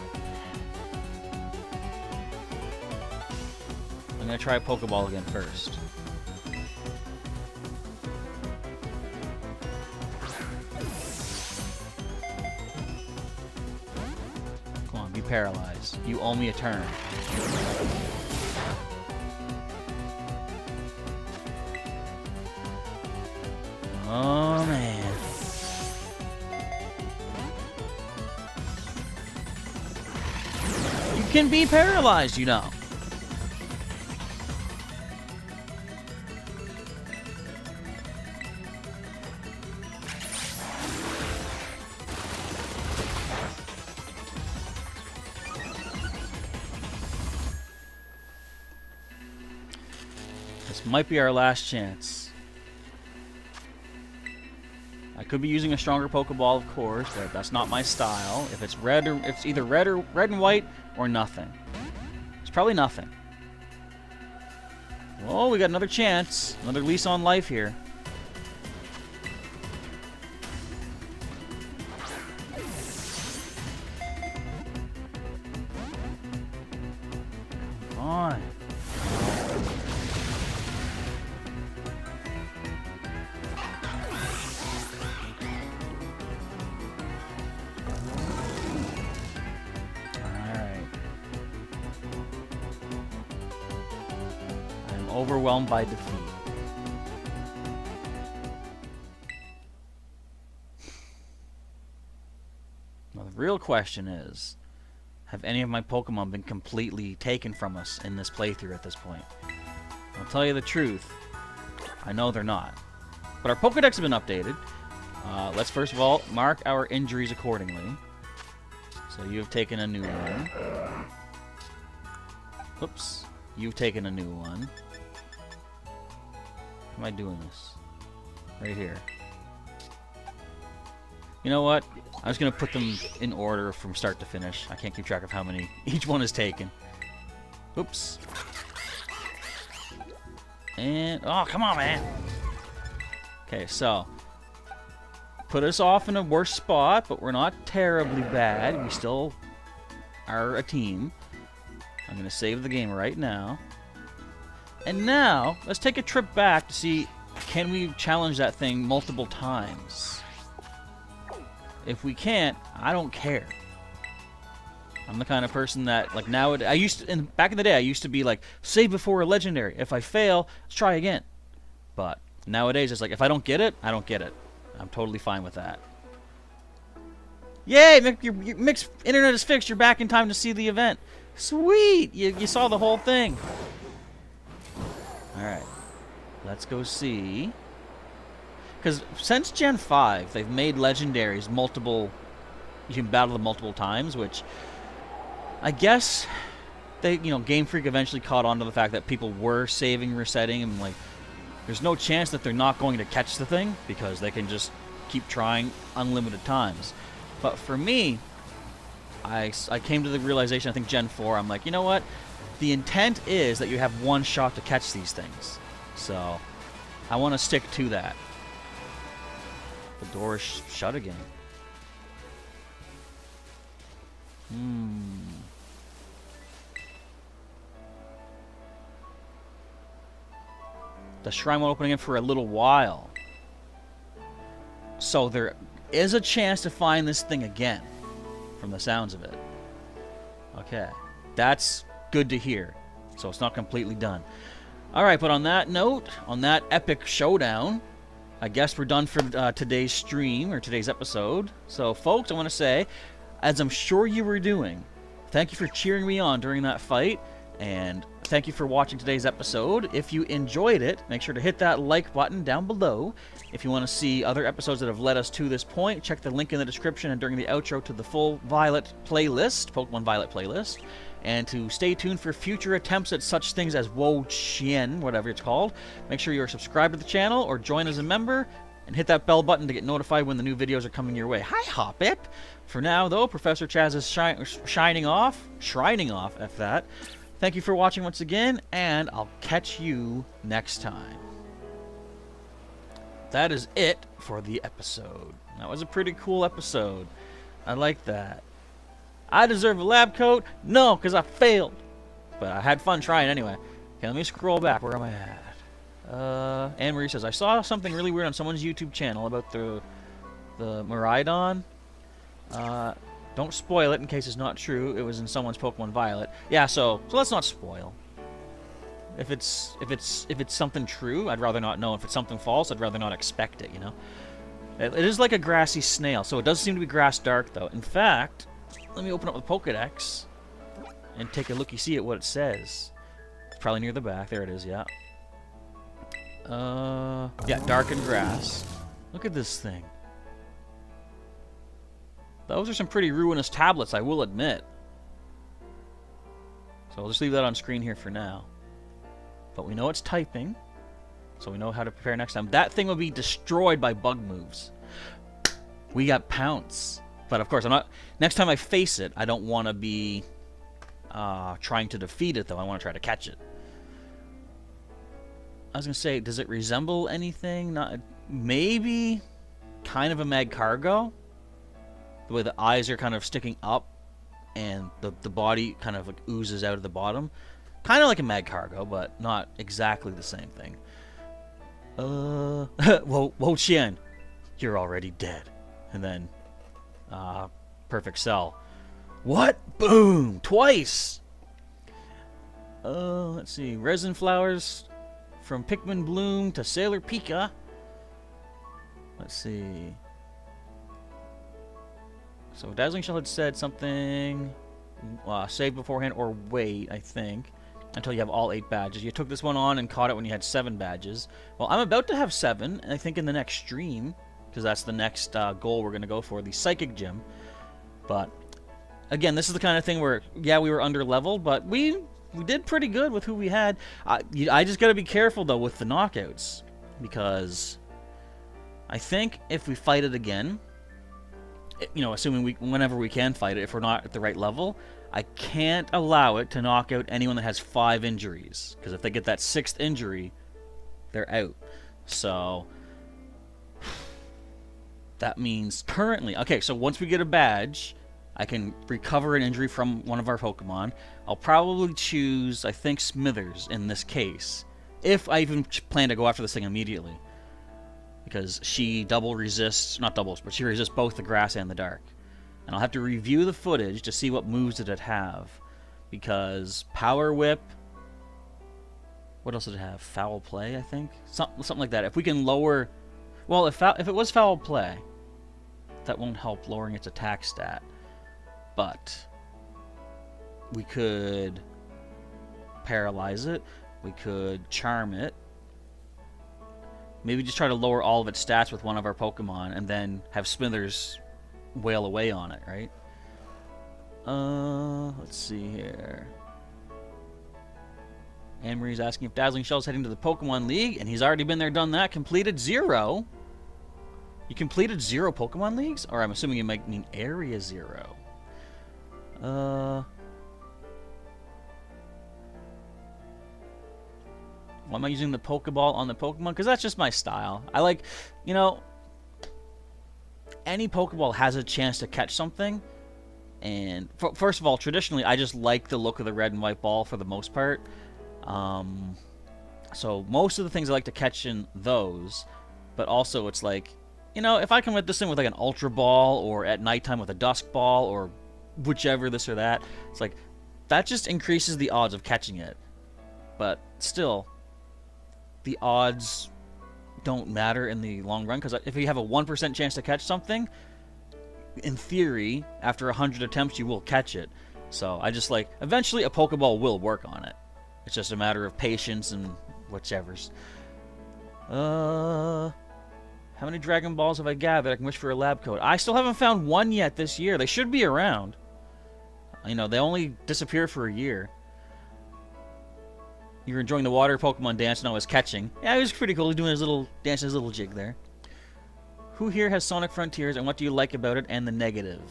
I'm gonna try a Pokeball again first. Come on, be paralyzed. You owe me a turn. Oh, man. You can be paralyzed, you know. This might be our last chance. I could be using a stronger Pokeball, of course, but that's not my style. If it's red, or it's either red and white, or nothing. It's probably nothing. Oh, we got another chance, another lease on life here. Come on. Overwhelmed by defeat. Now the real question is, have any of my Pokemon been completely taken from us in this playthrough at this point? I'll tell you the truth, I know they're not. But our Pokedex have been updated. Let's first of all mark our injuries accordingly. So you have taken a new one. Oops. You've taken a new one. How am I doing this? Right here. You know what? I'm just going to put them in order from start to finish. I can't keep track of how many each one is taken. Oops. And, oh, come on, man. Okay, so put us off in a worse spot, but we're not terribly bad. We still are a team. I'm going to save the game right now. And now, let's take a trip back to see, can we challenge that thing multiple times? If we can't, I don't care. I'm the kind of person that, like, nowadays, back in the day, I used to be like, save before a legendary. If I fail, let's try again. But nowadays, it's like, if I don't get it, I don't get it. I'm totally fine with that. Yay! Your mixed internet is fixed. You're back in time to see the event. Sweet! You saw the whole thing. Alright. Let's go see. Because since Gen 5, they've made legendaries multiple... You can battle them multiple times, which... I guess... Game Freak eventually caught on to the fact that people were saving, resetting, and, like... There's no chance that they're not going to catch the thing, because they can just keep trying unlimited times. But for me, I came to the realization, I think Gen 4, I'm like, you know what? The intent is that you have one shot to catch these things. So, I want to stick to that. The door is shut again. The shrine won't open again for a little while. So there is a chance to find this thing again, from the sounds of it. Okay. That's good to hear. So it's not completely done. Alright, but on that note, on that epic showdown, I guess we're done for today's stream, or today's episode. So, folks, I want to say, as I'm sure you were doing, thank you for cheering me on during that fight, and thank you for watching today's episode. If you enjoyed it, make sure to hit that like button down below. If you want to see other episodes that have led us to this point, check the link in the description and during the outro to the full Violet playlist, Pokemon Violet playlist. And to stay tuned for future attempts at such things as Wo Chien, whatever it's called. Make sure you're subscribed to the channel or join as a member. And hit that bell button to get notified when the new videos are coming your way. Hi, Hoppip! For now, though, Professor Chaz is shrining off, F that. Thank you for watching once again, and I'll catch you next time. That is it for the episode. That was a pretty cool episode. I like that. I deserve a lab coat? No, because I failed. But I had fun trying anyway. Okay, let me scroll back. Where am I at? Anne-Marie says, I saw something really weird on someone's YouTube channel about the Miraidon. Don't spoil it in case it's not true. It was in someone's Pokemon Violet. Yeah, so let's not spoil. If it's something true, I'd rather not know. If it's something false, I'd rather not expect it, you know? It is like a grassy snail, so it does seem to be grass dark, though. In fact, let me open up the Pokedex and take a looky-see at what it says. It's probably near the back. There it is, yeah. Yeah, darkened grass. Look at this thing. Those are some pretty ruinous tablets, I will admit. So I'll just leave that on screen here for now. But we know it's typing, so we know how to prepare next time. That thing will be destroyed by bug moves. We got Pounce. But of course, I'm not. Next time I face it, I don't want to be trying to defeat it, though. I want to try to catch it. I was going to say, does it resemble anything? Not, maybe kind of a Magcargo. The way the eyes are kind of sticking up and the body kind of like oozes out of the bottom. Kind of like a Magcargo, but not exactly the same thing. Wo Chien, you're already dead. And then, Perfect Cell. What? Boom! Twice! Let's see. Resin Flowers from Pikmin Bloom to Sailor Pika. Let's see. So Dazzling Shell had said something, save beforehand or wait, I think, until you have all 8 badges. You took this one on and caught it when you had 7 badges. Well, I'm about to have 7, and I think in the next stream, because that's the next goal we're going to go for, the Psychic Gym. But, again, this is the kind of thing where, yeah, we were under-leveled, but we did pretty good with who we had. I just got to be careful, though, with the knockouts, because I think if we fight it again, you know, assuming whenever we can fight it, if we're not at the right level, I can't allow it to knock out anyone that has 5 injuries. Because if they get that 6th injury, they're out. So that means currently, okay, so once we get a badge, I can recover an injury from one of our Pokemon. I'll probably choose, I think, Smithers in this case, if I even plan to go after this thing immediately. Because she double resists, not doubles, but she resists both the grass and the dark. And I'll have to review the footage to see what moves did it have. Because Power Whip, what else did it have? Foul Play, I think? Something like that. If we can lower, well, if it was Foul Play, that won't help lowering its attack stat. But we could paralyze it. We could charm it. Maybe just try to lower all of its stats with one of our Pokemon and then have Smithers wail away on it, right? Let's see here. Anne-Marie's asking if Dazzling Shell's heading to the Pokemon League, and he's already been there, done that. Completed 0. You completed 0 Pokemon Leagues? Or I'm assuming you might mean Area 0. Why am I using the Pokeball on the Pokemon? Because that's just my style. I like, you know, any Pokeball has a chance to catch something. And first of all, traditionally, I just like the look of the red and white ball for the most part. So most of the things I like to catch in those. But also, it's like, you know, if I can get this in with like an Ultra Ball or at nighttime with a Dusk Ball or whichever, this or that, it's like, that just increases the odds of catching it. But still, the odds don't matter in the long run, because if you have a 1% chance to catch something, in theory, after 100 attempts, you will catch it. So I just like, eventually a Pokeball will work on it. It's just a matter of patience and whichever's. How many Dragon Balls have I gathered? I can wish for a lab coat. I still haven't found one yet this year. They should be around. You know, they only disappear for a year. You're enjoying the water Pokemon dance, and I was catching. Yeah, it was pretty cool. He's doing his little dance, his little jig there. Who here has Sonic Frontiers, and what do you like about it, and the negative?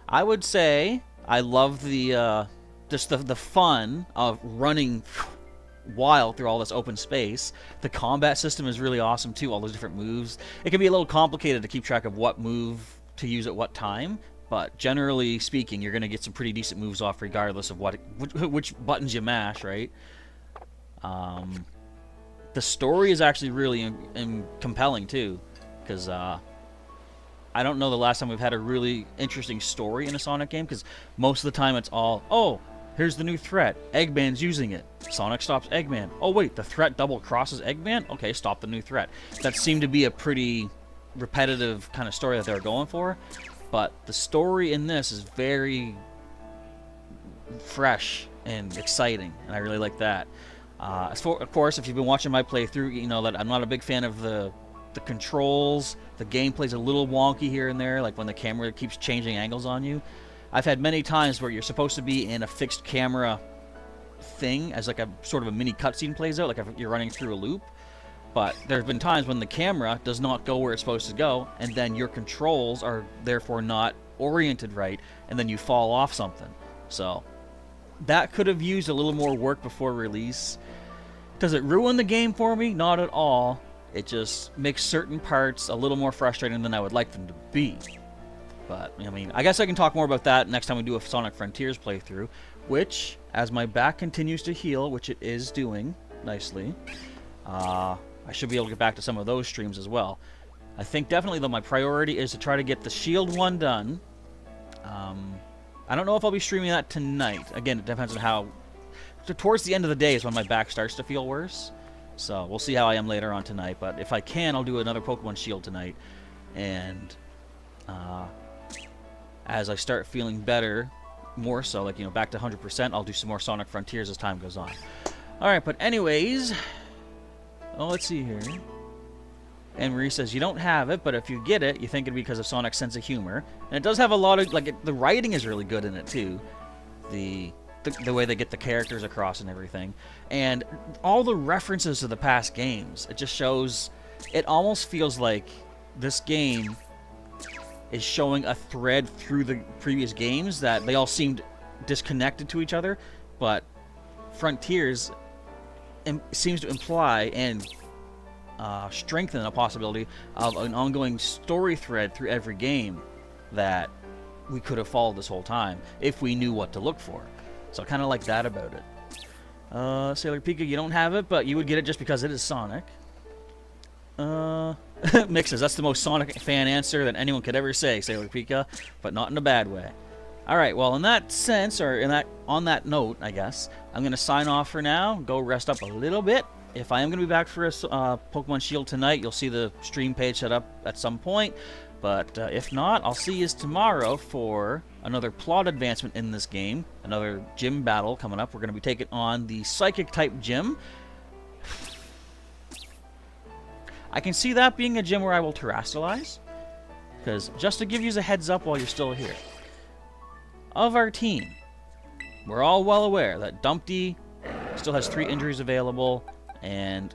I would say I love the just the fun of running wild through all this open space. The combat system is really awesome too. All those different moves. It can be a little complicated to keep track of what move to use at what time, but generally speaking, you're going to get some pretty decent moves off regardless of which buttons you mash, right? The story is actually really compelling too, because I don't know the last time we've had a really interesting story in a Sonic game, because most of the time it's all, oh, here's the new threat, Eggman's using it, Sonic stops Eggman, oh wait, the threat double crosses Eggman, okay, stop the new threat. That seemed to be a pretty repetitive kind of story that they were going for, but the story in this is very fresh and exciting, and I really like that. Of course, if you've been watching my playthrough, you know that I'm not a big fan of the controls. The gameplay's a little wonky here and there, like when the camera keeps changing angles on you. I've had many times where you're supposed to be in a fixed camera thing as like a sort of a mini cutscene plays out, like if you're running through a loop. But there have been times when the camera does not go where it's supposed to go, and then your controls are therefore not oriented right, and then you fall off something. So that could have used a little more work before release. Does it ruin the game for me? Not at all. It just makes certain parts a little more frustrating than I would like them to be. But, I mean, I guess I can talk more about that next time we do a Sonic Frontiers playthrough, which, as my back continues to heal, which it is doing nicely, I should be able to get back to some of those streams as well. I think definitely, though, my priority is to try to get the Shield one done. I don't know if I'll be streaming that tonight. Again, it depends on how... Towards the end of the day is when my back starts to feel worse. So, we'll see how I am later on tonight. But if I can, I'll do another Pokemon Shield tonight. And, as I start feeling better, more so, like, you know, back to 100%, I'll do some more Sonic Frontiers as time goes on. Alright, but anyways... Oh, let's see here. And Marie says, you don't have it, but if you get it, you think it'd be because of Sonic's sense of humor. And it does have a lot of, like, the writing is really good in it, too. The way they get the characters across and everything. And all the references to the past games. It just shows, it almost feels like this game is showing a thread through the previous games that they all seemed disconnected to each other. But Frontiers seems to imply and strengthen a possibility of an ongoing story thread through every game that we could have followed this whole time if we knew what to look for. So I kind of like that about it. Sailor Pika, you don't have it, but you would get it just because it is Sonic. Mixes, that's the most Sonic fan answer that anyone could ever say, Sailor Pika, but not in a bad way. Alright, well, in that sense, or on that note, I guess, I'm going to sign off for now, go rest up a little bit. If I am going to be back for a Pokemon Shield tonight, you'll see the stream page set up at some point. But if not, I'll see you tomorrow for another plot advancement in this game. Another gym battle coming up. We're going to be taking on the Psychic-type gym. I can see that being a gym where I will terrestrialize. Because just to give you a heads up while you're still here. Of our team, we're all well aware that Dumpty still has 3 injuries available, and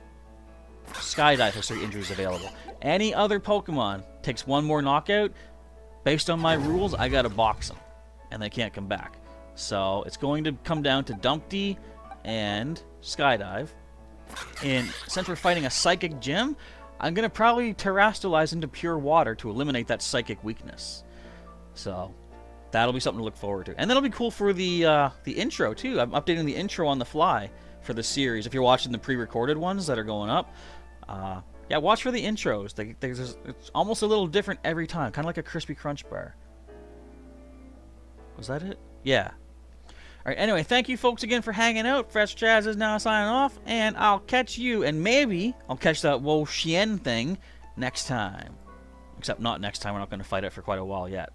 Skydive has 3 injuries available. Any other Pokemon takes 1 more knockout, based on my rules, I gotta box them, and they can't come back. So it's going to come down to Dumpty and Skydive. And since we're fighting a Psychic gym, I'm gonna probably terrestrialize into pure water to eliminate that Psychic weakness. So that'll be something to look forward to. And that'll be cool for the intro, too. I'm updating the intro on the fly for the series. If you're watching the pre-recorded ones that are going up, yeah, watch for the intros. It's almost a little different every time, kind of like a Crispy Crunch bar. Was that it? Yeah. Alright, anyway, thank you folks again for hanging out. Fresh Chaz is now signing off, and I'll catch you, and maybe I'll catch that Wo Xian thing next time. Except not next time, we're not going to fight it for quite a while yet.